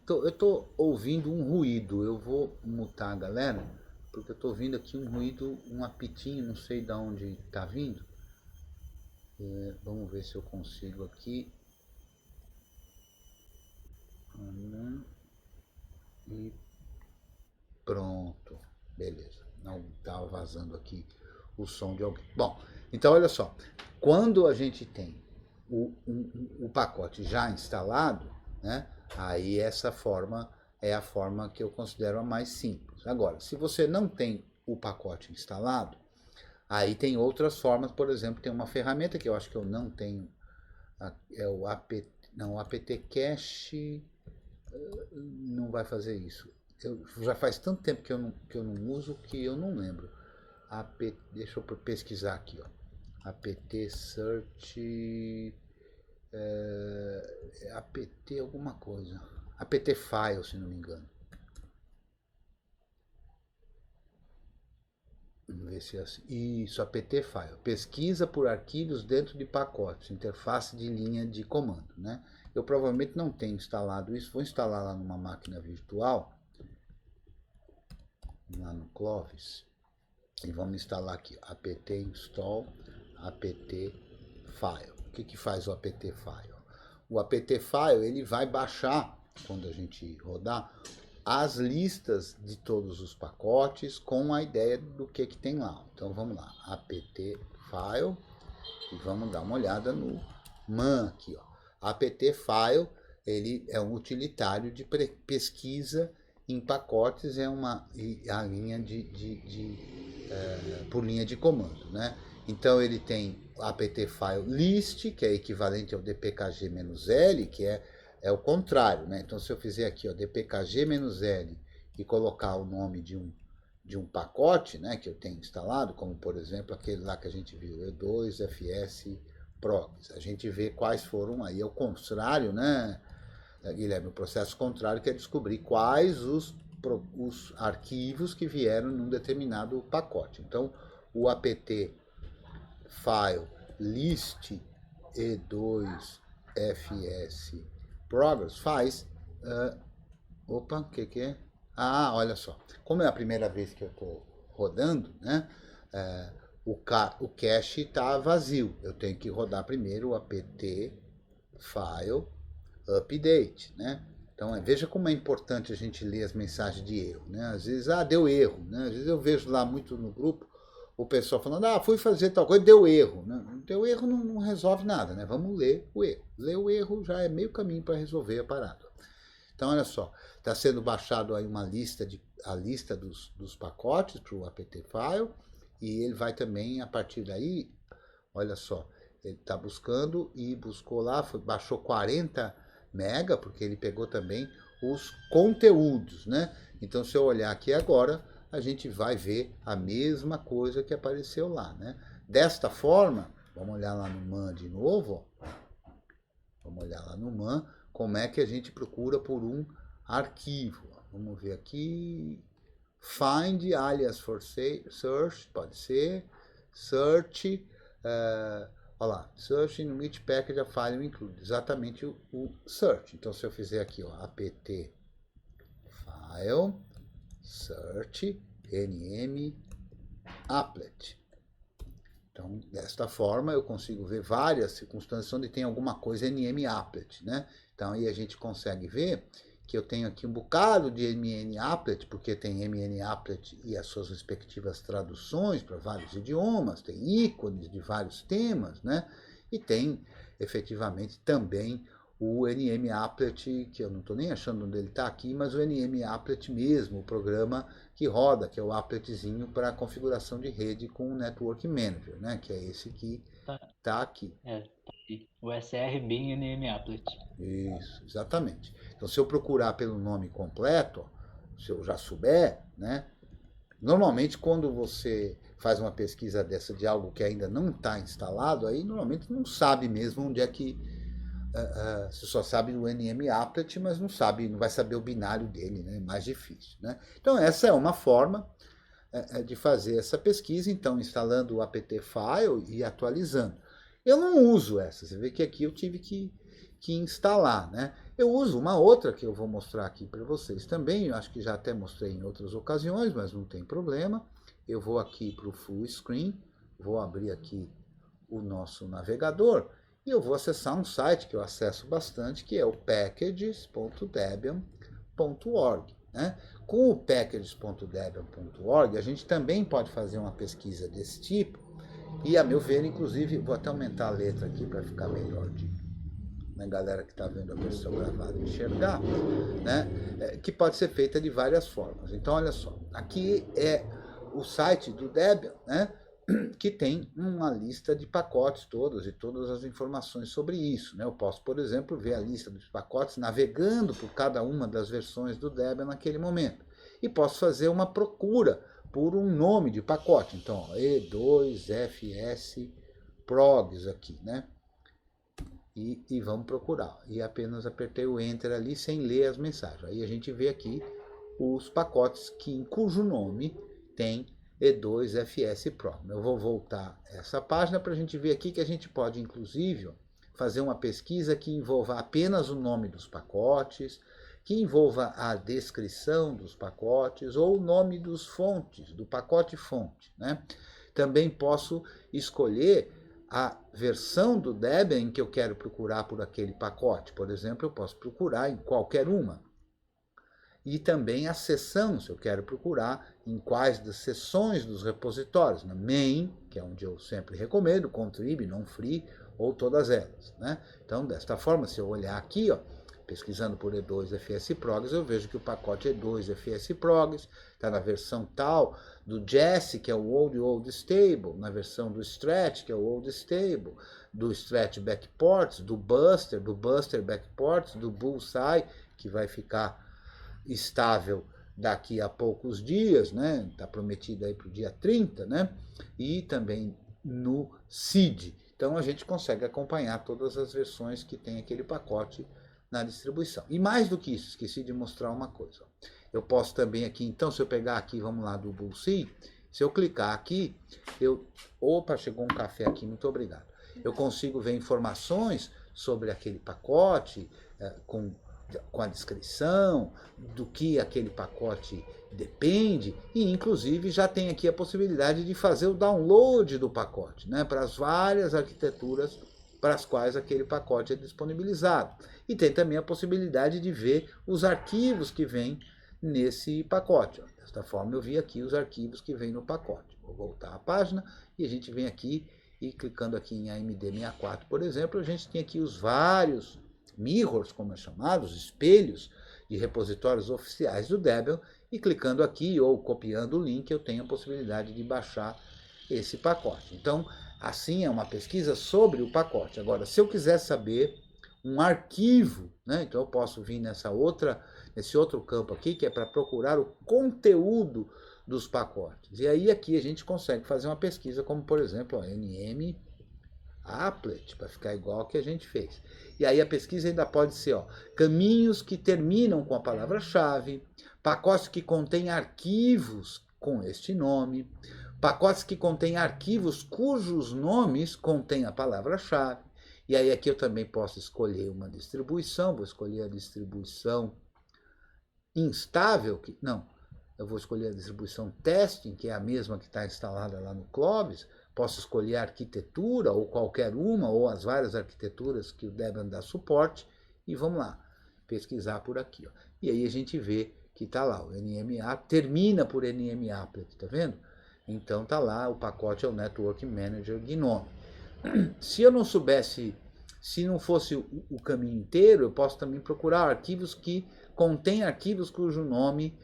Eu estou ouvindo um ruído, eu vou mutar a galera, porque eu estou ouvindo aqui um ruído, um apitinho, não sei de onde está vindo. Vamos ver se eu consigo aqui. E pronto, beleza. Não estava vazando aqui o som de alguém. Bom, então olha só. Quando a gente tem o pacote já instalado, né, aí essa forma é a forma que eu considero a mais simples. Agora, se você não tem o pacote instalado, aí tem outras formas. Por exemplo, tem uma ferramenta que eu acho que eu não tenho, é o apt-cache. Não vai fazer isso. Já faz tanto tempo que eu não uso que eu não lembro. Deixa eu pesquisar aqui, ó. apt search apt alguma coisa. apt file, se não me engano. Vamos ver se é assim. Isso, apt file. Pesquisa por arquivos dentro de pacotes, interface de linha de comando, né? Eu provavelmente não tenho instalado isso. Vou instalar lá numa máquina virtual, lá no Clovis, e vamos instalar aqui, apt install apt file. O que faz o apt file? O apt file, ele vai baixar, quando a gente rodar, as listas de todos os pacotes com a ideia do que tem lá. Então vamos lá, apt file, e vamos dar uma olhada no man aqui, ó. apt file, ele é um utilitário de pesquisa em pacotes, é a linha por linha de comando, né? Então ele tem apt file list, que é equivalente ao dpkg-l, que é o contrário, né? Então se eu fizer aqui, ó, dpkg-l e colocar o nome de um pacote, né, que eu tenho instalado, como por exemplo aquele lá que a gente viu, e2fs progs, a gente vê quais foram aí, é o contrário, né, Guilherme, o processo contrário, que é descobrir quais os arquivos que vieram num determinado pacote. Então o apt file list e2fs progress faz opa, o que é? Olha só, como é a primeira vez que eu estou rodando, né, o cache está vazio, eu tenho que rodar primeiro o apt file update, né? Então, veja como é importante a gente ler as mensagens de erro, né? Às vezes, deu erro, né? Às vezes eu vejo lá muito no grupo o pessoal falando, fui fazer tal coisa, deu erro, né? Deu erro não resolve nada, né? Vamos ler o erro. Ler o erro já é meio caminho para resolver a parada. Então, olha só, está sendo baixado aí a lista dos pacotes para o apt file, e ele vai também, a partir daí, olha só, ele está buscando e buscou lá, baixou 40 mega, porque ele pegou também os conteúdos, né? Então, se eu olhar aqui agora, a gente vai ver a mesma coisa que apareceu lá, né? Desta forma, vamos olhar lá no man de novo, ó. Vamos olhar lá no man, como é que a gente procura por um arquivo. Vamos ver aqui, find alias for search, pode ser, search, olha lá, search in which package a file include, exatamente o search. Então, se eu fizer aqui, ó, apt file, search, nm, applet. Então, desta forma, eu consigo ver várias circunstâncias onde tem alguma coisa nm applet, né? Então, aí a gente consegue ver que eu tenho aqui um bocado de mn applet, porque tem mn applet e as suas respectivas traduções para vários idiomas, tem ícones de vários temas, né? E tem, efetivamente, também o nm applet, que eu não estou nem achando onde ele está aqui, mas o nm applet mesmo, o programa que roda, que é o appletzinho para configuração de rede com o Network Manager, né? Que é esse que está aqui. Tá aqui. O SR bin nm applet. Isso, exatamente. Então, se eu procurar pelo nome completo, ó, se eu já souber, né? Normalmente, quando você faz uma pesquisa dessa de algo que ainda não está instalado, aí normalmente não sabe mesmo onde é que... você só sabe o nm applet, mas não vai saber o binário dele, né? É mais difícil, né? Então, essa é uma forma de fazer essa pesquisa, então, instalando o apt file e atualizando. Eu não uso essa, você vê que aqui eu tive que instalar, né? Eu uso uma outra que eu vou mostrar aqui para vocês também, eu acho que já até mostrei em outras ocasiões, mas não tem problema. Eu vou aqui para o full screen, vou abrir aqui o nosso navegador e eu vou acessar um site que eu acesso bastante, que é o packages.debian.org, né? Com o packages.debian.org, a gente também pode fazer uma pesquisa desse tipo, e a meu ver, inclusive, vou até aumentar a letra aqui para ficar melhor na galera que está vendo a versão gravada enxergar, né? Que pode ser feita de várias formas. Então, olha só, aqui é o site do Debian, né? Que tem uma lista de pacotes todos e todas as informações sobre isso, né? Eu posso, por exemplo, ver a lista dos pacotes navegando por cada uma das versões do Debian naquele momento. E posso fazer uma procura por um nome de pacote. Então, ó, E2FS Progs aqui, né? E vamos procurar. E apenas apertei o Enter ali sem ler as mensagens. Aí a gente vê aqui os pacotes cujo nome tem E2FS Prog. Eu vou voltar essa página para a gente ver aqui que a gente pode, inclusive, fazer uma pesquisa que envolva apenas o nome dos pacotes, que envolva a descrição dos pacotes ou o nome dos fontes, do pacote fonte, né? Também posso escolher a versão do Debian em que eu quero procurar por aquele pacote. Por exemplo, eu posso procurar em qualquer uma. E também a seção, se eu quero procurar em quais das seções dos repositórios, na main, que é onde eu sempre recomendo, contrib, non-free, ou todas elas, né? Então, desta forma, se eu olhar aqui, ó, pesquisando por E2FS-Progs, eu vejo que o pacote E2FS-Progs está na versão tal, do Jesse, que é o Old Stable, na versão do Stretch, que é o Old Stable, do Stretch Backports, do Buster Backports, do Bullseye, que vai ficar estável daqui a poucos dias, né? Está prometido aí para o dia 30, né? E também no SID. Então a gente consegue acompanhar todas as versões que tem aquele pacote na distribuição. E mais do que isso, esqueci de mostrar uma coisa. Eu posso também aqui, então, se eu pegar aqui, vamos lá, do Bullseye, se eu clicar aqui, opa, chegou um café aqui, muito obrigado. Eu consigo ver informações sobre aquele pacote, com a descrição, do que aquele pacote depende, e inclusive já tem aqui a possibilidade de fazer o download do pacote, né, para as várias arquiteturas para as quais aquele pacote é disponibilizado. E tem também a possibilidade de ver os arquivos que vêm nesse pacote. Desta forma eu vi aqui os arquivos que vêm no pacote. Vou voltar à página e a gente vem aqui e clicando aqui em AMD64, por exemplo, a gente tem aqui os vários mirrors, como é chamado, os espelhos de repositórios oficiais do Debian, e clicando aqui ou copiando o link eu tenho a possibilidade de baixar esse pacote. Então, assim é uma pesquisa sobre o pacote. Agora, se eu quiser saber um arquivo, né, então eu posso vir nesse outro campo aqui, que é para procurar o conteúdo dos pacotes. E aí aqui a gente consegue fazer uma pesquisa, como por exemplo, nm applet, para ficar igual ao que a gente fez. E aí a pesquisa ainda pode ser caminhos que terminam com a palavra-chave, pacotes que contêm arquivos com este nome, pacotes que contêm arquivos cujos nomes contêm a palavra-chave. E aí aqui eu também posso escolher uma distribuição, vou escolher a distribuição instável, eu vou escolher a distribuição testing, que é a mesma que está instalada lá no Clovis. Posso escolher a arquitetura, ou qualquer uma, ou as várias arquiteturas que o Debian dá suporte, e vamos lá, pesquisar por aqui. E aí a gente vê que está lá, o NMA, termina por NMApplet, tá vendo? Então está lá, o pacote é o Network Manager GNOME. Se eu não soubesse, se não fosse o caminho inteiro, eu posso também procurar arquivos que contêm arquivos cujo nome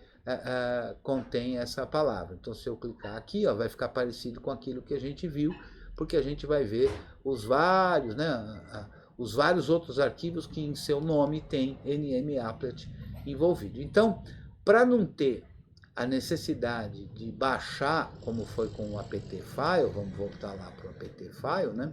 contém essa palavra. Então, se eu clicar aqui, vai ficar parecido com aquilo que a gente viu, porque a gente vai ver os vários outros arquivos que em seu nome tem NMApplet envolvido. Então, para não ter a necessidade de baixar, como foi com o apt-file, vamos voltar lá para o apt-file, né?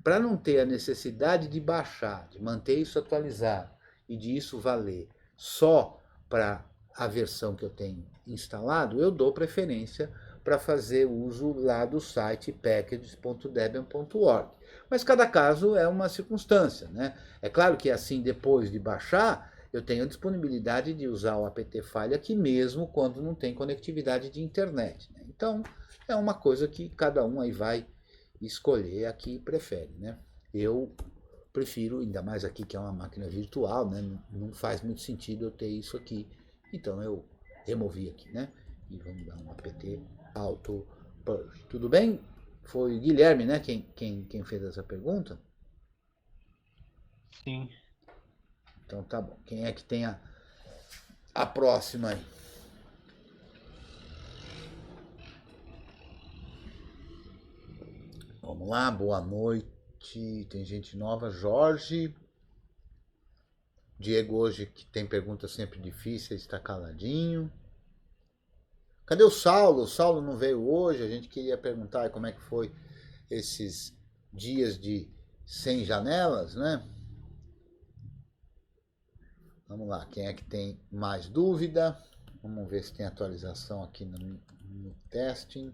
Para não ter a necessidade de baixar, de manter isso atualizado e de isso valer só para a versão que eu tenho instalado, eu dou preferência para fazer uso lá do site packages.debian.org. Mas cada caso é uma circunstância, né? É claro que assim, depois de baixar, eu tenho a disponibilidade de usar o apt-file aqui mesmo quando não tem conectividade de internet, né? Então, é uma coisa que cada um aí vai escolher a que prefere, né? Eu prefiro, ainda mais aqui que é uma máquina virtual, né? Não faz muito sentido eu ter isso aqui. Então eu removi aqui, né? E vamos dar um apt auto purge. Tudo bem? Foi o Guilherme, né? Quem fez essa pergunta? Sim. Então tá bom. Quem é que tem a próxima aí? Vamos lá, boa noite. Tem gente nova. Jorge. Diego hoje, que tem perguntas sempre difíceis, está caladinho. Cadê o Saulo? O Saulo não veio hoje. A gente queria perguntar como é que foi esses dias de sem janelas, né? Vamos lá, quem é que tem mais dúvida? Vamos ver se tem atualização aqui no testing.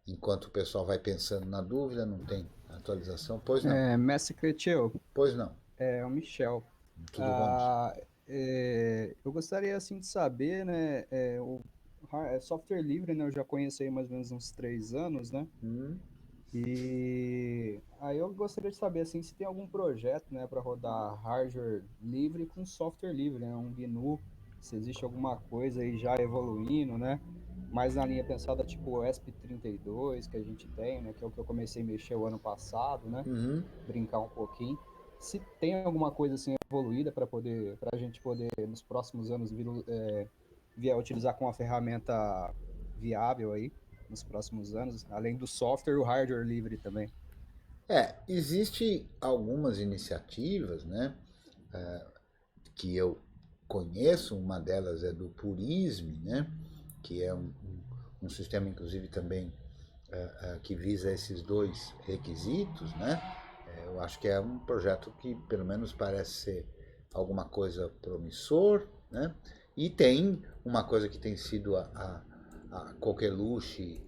Enquanto o pessoal vai pensando na dúvida, não tem atualização? Pois não. Mestre Cretil, Pois não. é o Michel. Tudo bom? Eu gostaria assim de saber, né, o software livre, né, eu já conheci aí mais ou menos uns 3 anos, né? E aí eu gostaria de saber assim se tem algum projeto, né, para rodar hardware livre com software livre, né, um GNU, se existe alguma coisa aí já evoluindo, né? Mais na linha pensada tipo o ESP32 que a gente tem, né, que é o que eu comecei a mexer o ano passado, né? Brincar um pouquinho. Se tem alguma coisa assim evoluída para a gente poder nos próximos anos vir a utilizar com uma ferramenta viável aí nos próximos anos, além do software, o hardware livre também. Existe algumas iniciativas, né, que eu conheço, uma delas é do Purisme, né, que é um sistema, inclusive, também que visa esses dois requisitos, né. Eu acho que é um projeto que, pelo menos, parece ser alguma coisa promissor, né, e tem uma coisa que tem sido a coqueluche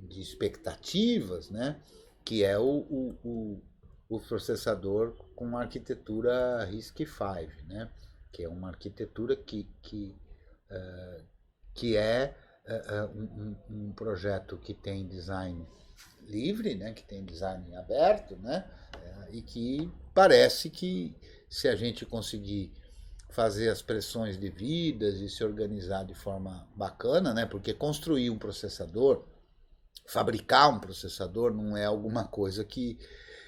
de expectativas, né, que é o processador com arquitetura RISC-V, né, que é uma arquitetura que é um projeto que tem design livre, né, que tem design aberto, né, e que parece que se a gente conseguir fazer as pressões devidas e se organizar de forma bacana, né, porque construir um processador, fabricar um processador não é alguma coisa que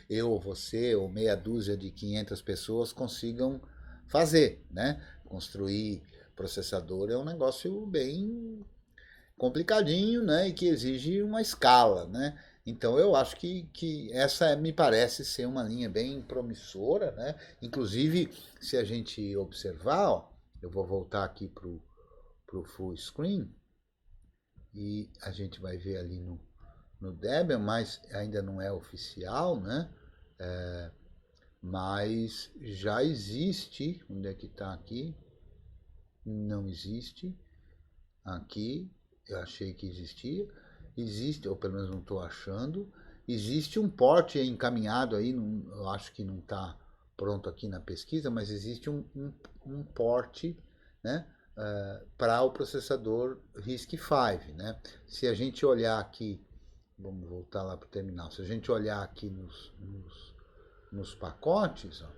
eu ou você ou meia dúzia de 500 pessoas consigam fazer, né? Construir processador é um negócio bem complicadinho, né? E que exige uma escala, né? Então eu acho que essa me parece ser uma linha bem promissora, né? Inclusive, se a gente observar, ó, eu vou voltar aqui pro full screen e a gente vai ver ali no Debian, mas ainda não é oficial, né? Mas já existe, onde é que está aqui? Não existe. Aqui, eu achei que existia. Existe, ou pelo menos não estou achando. Existe um port encaminhado aí, eu acho que não está pronto aqui na pesquisa, mas existe um port, né, para o processador RISC-V, né? Se a gente olhar aqui, vamos voltar lá para o terminal, se a gente olhar aqui nos pacotes, ó,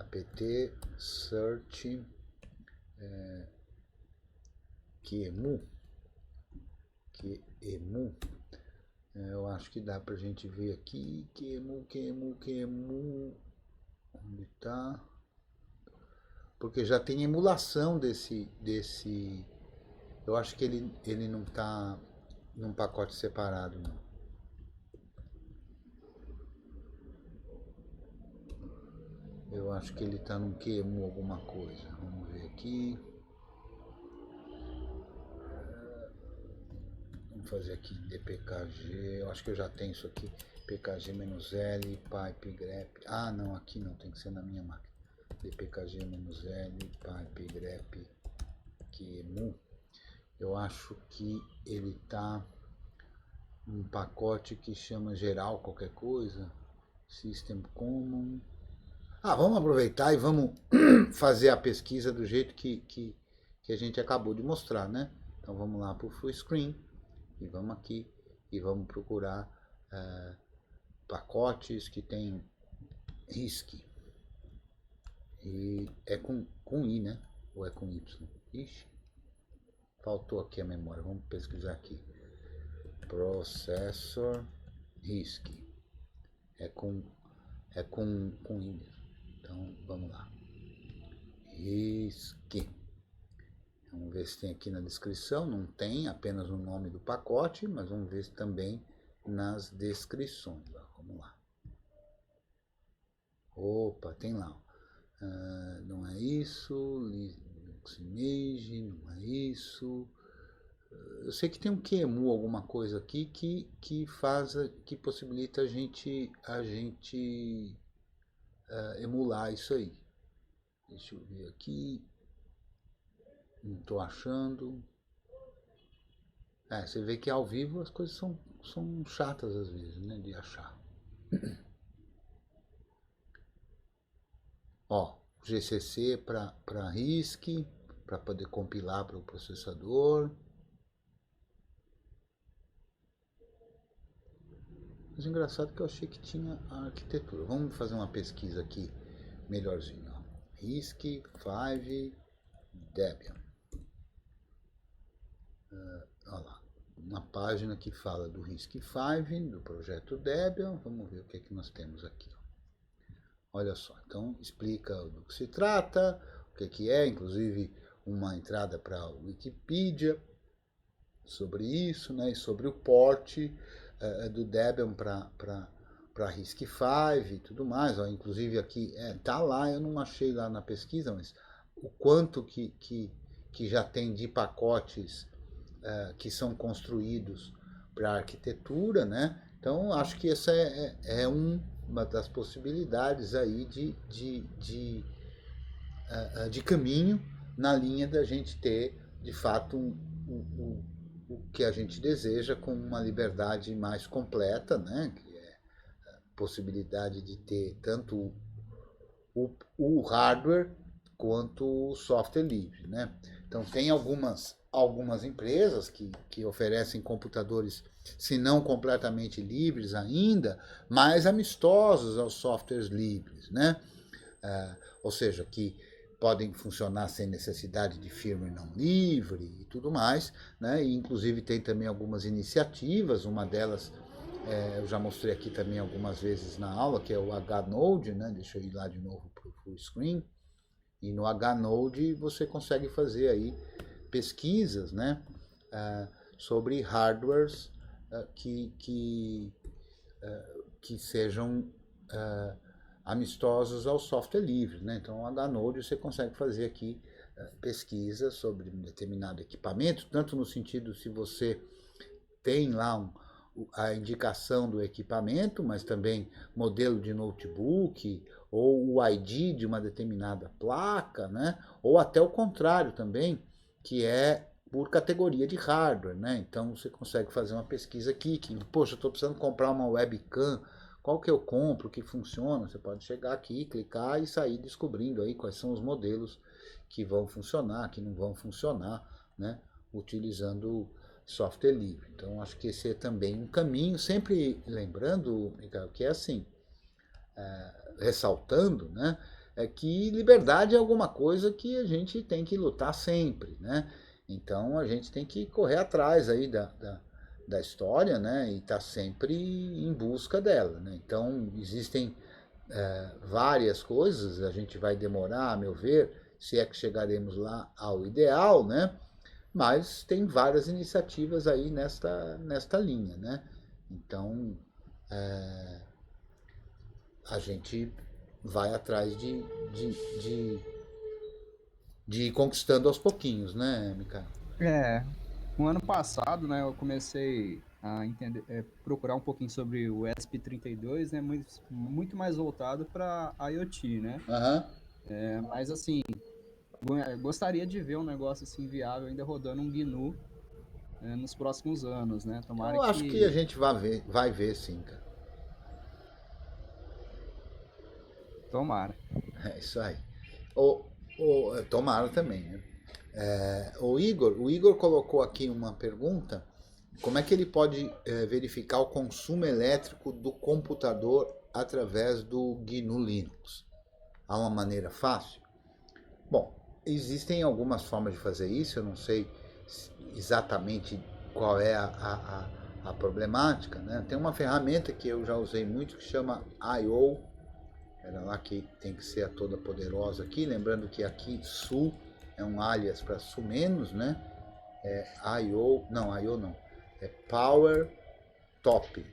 apt search QEMU, eu acho que dá pra gente ver aqui, QEMU, onde tá? Porque já tem emulação desse, eu acho que ele não tá num pacote separado, não. Eu acho que ele está num QEMU alguma coisa. Vamos ver aqui. Vamos fazer aqui dpkg. Eu acho que eu já tenho isso aqui. pkg-l, pipe grep. Ah, não, aqui não, tem que ser na minha máquina. dpkg-l, pipe grep, QEMU. Eu acho que ele está num pacote que chama geral qualquer coisa. System Common. Vamos aproveitar e vamos fazer a pesquisa do jeito que a gente acabou de mostrar, né? Então vamos lá para o full screen e vamos aqui e vamos procurar pacotes que tem RISC. E é com I, né? Ou é com Y? Ixi, faltou aqui a memória. Vamos pesquisar aqui. Processor RISC. É com I mesmo. Então, vamos lá. RISC. Vamos ver se tem aqui na descrição. Não tem, apenas o nome do pacote, mas vamos ver se também nas descrições. Vamos lá. Opa, tem lá. Não é isso. Linux Image, não é isso. Eu sei que tem um QEMU, alguma coisa aqui que possibilita a gente emular isso aí. Deixa eu ver aqui. Não estou achando. Você vê que ao vivo as coisas são chatas às vezes, né, de achar. Ó, GCC para RISC, para poder compilar para o processador. Mas engraçado que eu achei que tinha a arquitetura. Vamos fazer uma pesquisa aqui melhorzinho. RISC-V Debian. Olha lá, uma página que fala do RISC-V, do projeto Debian. Vamos ver o que nós temos aqui. Olha só, então explica do que se trata, o que é, inclusive uma entrada para a Wikipedia sobre isso, né, e sobre o port do Debian para RISC-V e tudo mais. Ó, inclusive aqui, tá lá, eu não achei lá na pesquisa, mas o quanto que já tem de pacotes que são construídos para arquitetura, né? Então, acho que essa é uma das possibilidades aí de caminho na linha da gente ter, de fato, o que a gente deseja com uma liberdade mais completa, né? Que é a possibilidade de ter tanto o hardware quanto o software livre, né? Então tem algumas empresas que oferecem computadores, se não completamente livres ainda, mais amistosos aos softwares livres, né? Ou seja, que podem funcionar sem necessidade de firmware não livre e tudo mais, né? E inclusive tem também algumas iniciativas, uma delas eu já mostrei aqui também algumas vezes na aula, que é o Hnode, né? Deixa eu ir lá de novo para o full screen. E no Hnode você consegue fazer aí pesquisas, né, sobre hardwares que sejam amistosos ao software livre, né? Então, o Hnode você consegue fazer aqui pesquisas sobre um determinado equipamento, tanto no sentido se você tem lá a indicação do equipamento, mas também modelo de notebook, ou o ID de uma determinada placa, né? Ou até o contrário também, que é por categoria de hardware, né? Então você consegue fazer uma pesquisa aqui, que, poxa, eu estou precisando comprar uma webcam, qual que eu compro, que funciona? Você pode chegar aqui, clicar e sair descobrindo aí quais são os modelos que vão funcionar, que não vão funcionar, né? Utilizando software livre. Então acho que esse é também um caminho, sempre lembrando, Miguel, que é assim, ressaltando, né, que liberdade é alguma coisa que a gente tem que lutar sempre, né? Então a gente tem que correr atrás aí da história, né, e estar sempre em busca dela, né? Então existem várias coisas, a gente vai demorar, a meu ver, se é que chegaremos lá ao ideal, né? Mas tem várias iniciativas aí nesta linha, né? Então a gente vai atrás de ir conquistando aos pouquinhos, né, Mikael? No ano passado, né, eu comecei a entender, procurar um pouquinho sobre o ESP32, né, muito mais voltado para IoT, né? Mas assim, gostaria de ver um negócio assim viável ainda rodando um GNU nos próximos anos, né? Tomara Eu acho que a gente vai ver sim, cara. Tomara. É isso aí. Tomara também, né? O Igor colocou aqui uma pergunta: como é que ele pode verificar o consumo elétrico do computador através do GNU Linux? Há uma maneira fácil? Bom, existem algumas formas de fazer isso, eu não sei exatamente qual é a problemática, né? Tem uma ferramenta que eu já usei muito que chama I/O. Era lá que tem que ser a toda poderosa aqui, lembrando que aqui Su é um alias para Su menos, né? I/O não, é Power Top.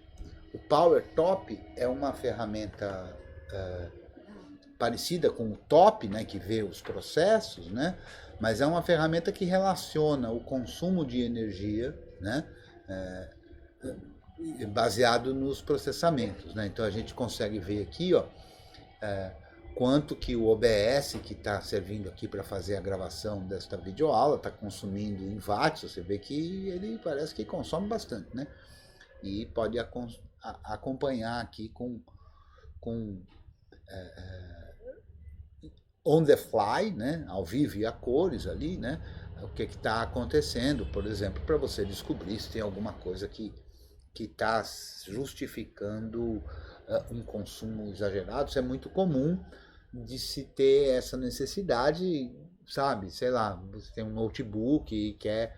O Power Top é uma ferramenta parecida com o Top, né, que vê os processos, né? Mas é uma ferramenta que relaciona o consumo de energia, né, baseado nos processamentos, né? Então a gente consegue ver aqui, ó, quanto que o OBS, que está servindo aqui para fazer a gravação desta videoaula, está consumindo em watts. Você vê que ele parece que consome bastante, né? E pode acompanhar aqui com on the fly, né? Ao vivo e a cores ali, né? O que está acontecendo, por exemplo, para você descobrir se tem alguma coisa que está justificando um consumo exagerado. Isso é muito comum de se ter essa necessidade, sabe? Sei lá, você tem um notebook e quer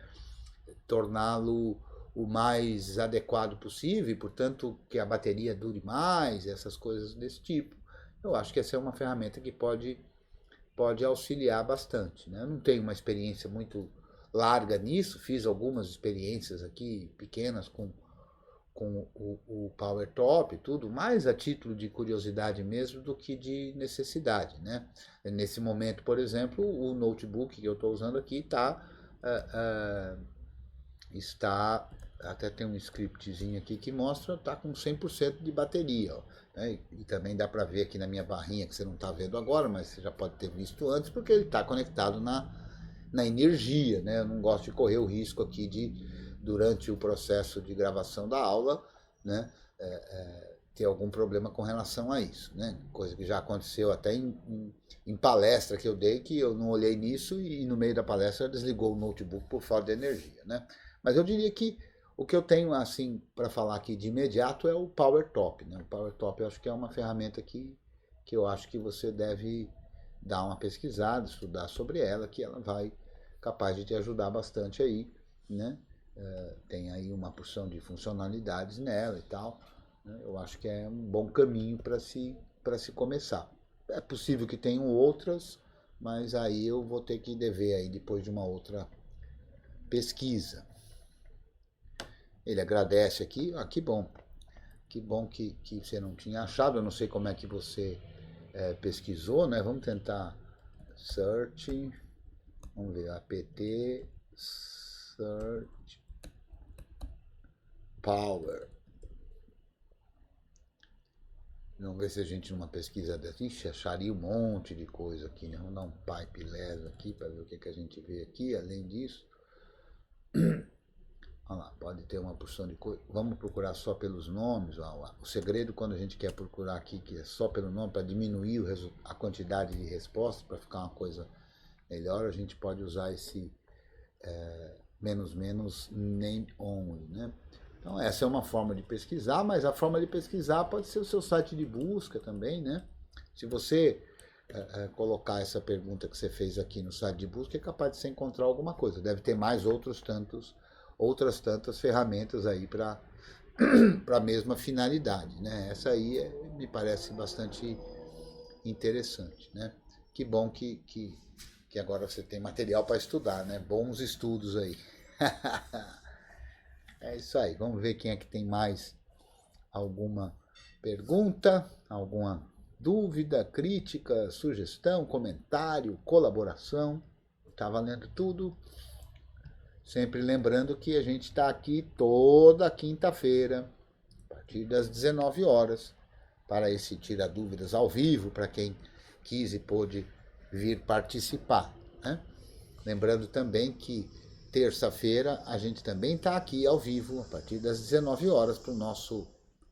torná-lo o mais adequado possível, e, portanto, que a bateria dure mais, essas coisas desse tipo. Eu acho que essa é uma ferramenta que pode auxiliar bastante, né? Eu não tenho uma experiência muito larga nisso, fiz algumas experiências aqui pequenas com o Power Top e tudo, mais a título de curiosidade mesmo do que de necessidade, né? Nesse momento, por exemplo, o notebook que eu estou usando aqui está, até tem um scriptzinho aqui que mostra, está com 100% de bateria, ó, né? E também dá para ver aqui na minha barrinha, que você não está vendo agora, mas você já pode ter visto antes, porque ele está conectado na energia, né? Eu não gosto de correr o risco aqui de, durante o processo de gravação da aula, né, ter algum problema com relação a isso, né? Coisa que já aconteceu até em palestra que eu dei, que eu não olhei nisso e no meio da palestra desligou o notebook por falta de energia, né? Mas eu diria que o que eu tenho assim para falar aqui de imediato é o PowerTop, né? O PowerTop eu acho que é uma ferramenta que eu acho que você deve dar uma pesquisada, estudar sobre ela, que ela vai capaz de te ajudar bastante aí, né? Tem aí uma porção de funcionalidades nela e tal. Eu acho que é um bom caminho para se começar. É possível que tenham outras, mas aí eu vou ter que dever aí depois de uma outra pesquisa. Ele agradece aqui, que bom. Que bom que você não tinha achado, eu não sei como é que você pesquisou, né? Vamos tentar search, vamos ver, apt search power. Vamos ver se a gente numa pesquisa dessa, ixi, acharia um monte de coisa aqui, né? Vamos dar um pipe les aqui para ver o que a gente vê aqui, além disso. Olha lá, pode ter uma porção de coisa. Vamos procurar só pelos nomes. Olha lá. O segredo quando a gente quer procurar aqui, que é só pelo nome, para diminuir a quantidade de respostas, para ficar uma coisa melhor, a gente pode usar esse menos name only, né? Então essa é uma forma de pesquisar, mas a forma de pesquisar pode ser o seu site de busca também, né? Se você colocar essa pergunta que você fez aqui no site de busca, é capaz de você encontrar alguma coisa. Deve ter mais outras tantas ferramentas aí para a mesma finalidade, né? Essa aí me parece bastante interessante, né? Que bom que agora você tem material para estudar, né? Bons estudos aí. É isso aí, vamos ver quem é que tem mais alguma pergunta, alguma dúvida, crítica, sugestão, comentário, colaboração. Tá valendo tudo. Sempre lembrando que a gente está aqui toda quinta-feira, a partir das 19 horas, para esse Tira Dúvidas ao vivo, para quem quis e pôde vir participar, né? Lembrando também que terça-feira a gente também está aqui ao vivo, a partir das 19 horas, para o nosso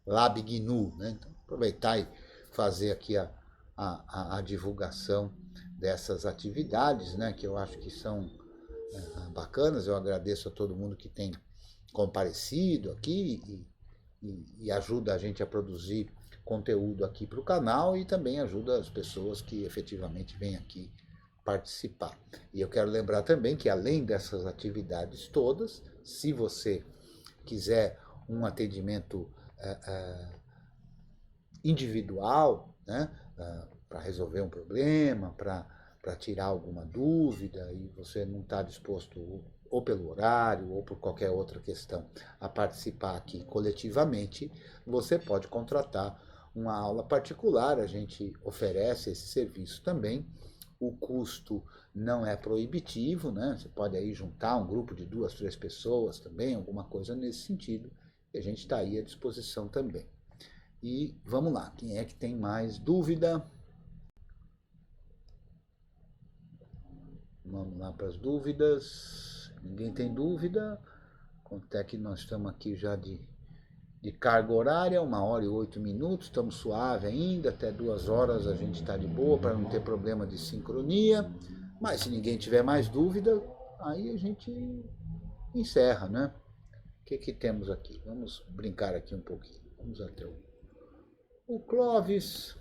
Lab GNU, né? Então, aproveitar e fazer aqui a divulgação dessas atividades, né? Que eu acho que são bacanas. Eu agradeço a todo mundo que tem comparecido aqui e ajuda a gente a produzir conteúdo aqui para o canal e também ajuda as pessoas que efetivamente vêm aqui participar. E eu quero lembrar também que além dessas atividades todas, se você quiser um atendimento individual, né, para resolver um problema, para tirar alguma dúvida e você não está disposto, ou pelo horário, ou por qualquer outra questão, a participar aqui coletivamente, você pode contratar uma aula particular. A gente oferece esse serviço também. O custo não é proibitivo, né? Você pode aí juntar um grupo de 2, 3 pessoas também, alguma coisa nesse sentido, e a gente está aí à disposição também. E vamos lá, quem é que tem mais dúvida? Vamos lá para as dúvidas. Ninguém tem dúvida? Quanto é que nós estamos aqui já de carga horária? 1h08, estamos suave ainda, até 2 horas a gente está de boa para não ter problema de sincronia. Mas se ninguém tiver mais dúvida, aí a gente encerra, né? O que temos aqui? Vamos brincar aqui um pouquinho. Vamos até o Clóvis.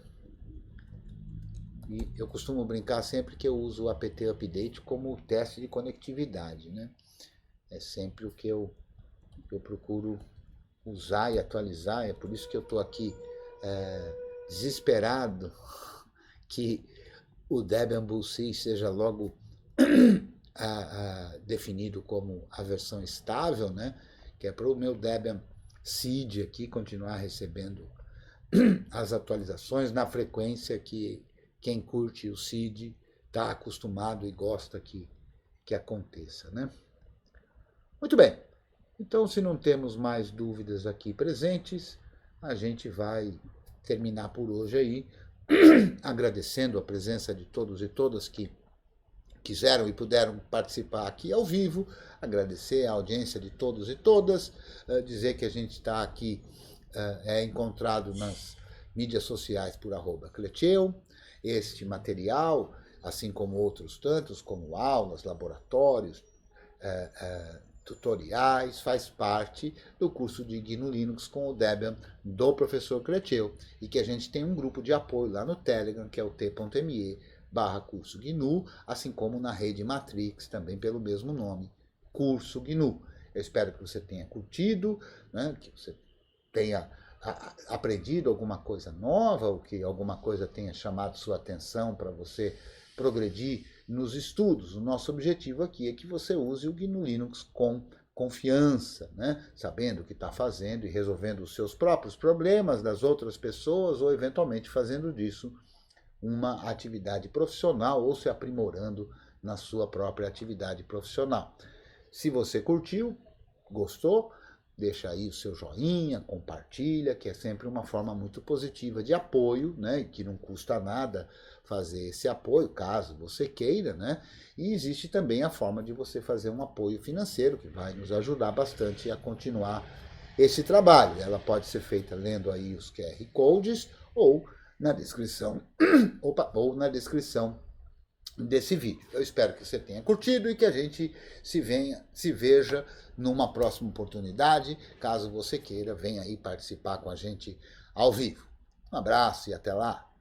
E eu costumo brincar sempre que eu uso o apt update como teste de conectividade, né? É sempre o que eu procuro usar e atualizar. É por isso que eu estou aqui desesperado que o Debian Bullseye seja logo definido como a versão estável, né? Que é para o meu Debian Seed aqui continuar recebendo as atualizações na frequência que quem curte o Seed está acostumado e gosta que aconteça, né? Muito bem. Então, se não temos mais dúvidas aqui presentes, a gente vai terminar por hoje aí, agradecendo a presença de todos e todas que quiseram e puderam participar aqui ao vivo, agradecer a audiência de todos e todas, dizer que a gente está aqui é encontrado nas mídias sociais por @Cletcheu. Este material, assim como outros tantos, como aulas, laboratórios, tutoriais, faz parte do curso de GNU Linux com o Debian do professor Cletcheu, e que a gente tem um grupo de apoio lá no Telegram, que é o t.me/curso GNU, assim como na rede Matrix, também pelo mesmo nome, curso GNU. Eu espero que você tenha curtido, né, que você tenha aprendido alguma coisa nova, ou que alguma coisa tenha chamado sua atenção para você progredir nos estudos. O nosso objetivo aqui é que você use o GNU Linux com confiança, né? Sabendo o que está fazendo e resolvendo os seus próprios problemas, das outras pessoas, ou eventualmente fazendo disso uma atividade profissional ou se aprimorando na sua própria atividade profissional. Se você curtiu, gostou, deixa aí o seu joinha, compartilha, que é sempre uma forma muito positiva de apoio, né? Que não custa nada fazer esse apoio, caso você queira, né? E existe também a forma de você fazer um apoio financeiro, que vai nos ajudar bastante a continuar esse trabalho. Ela pode ser feita lendo aí os QR Codes ou na descrição, ou na descrição desse vídeo. Eu espero que você tenha curtido e que a gente se veja numa próxima oportunidade. Caso você queira, venha aí participar com a gente ao vivo. Um abraço e até lá!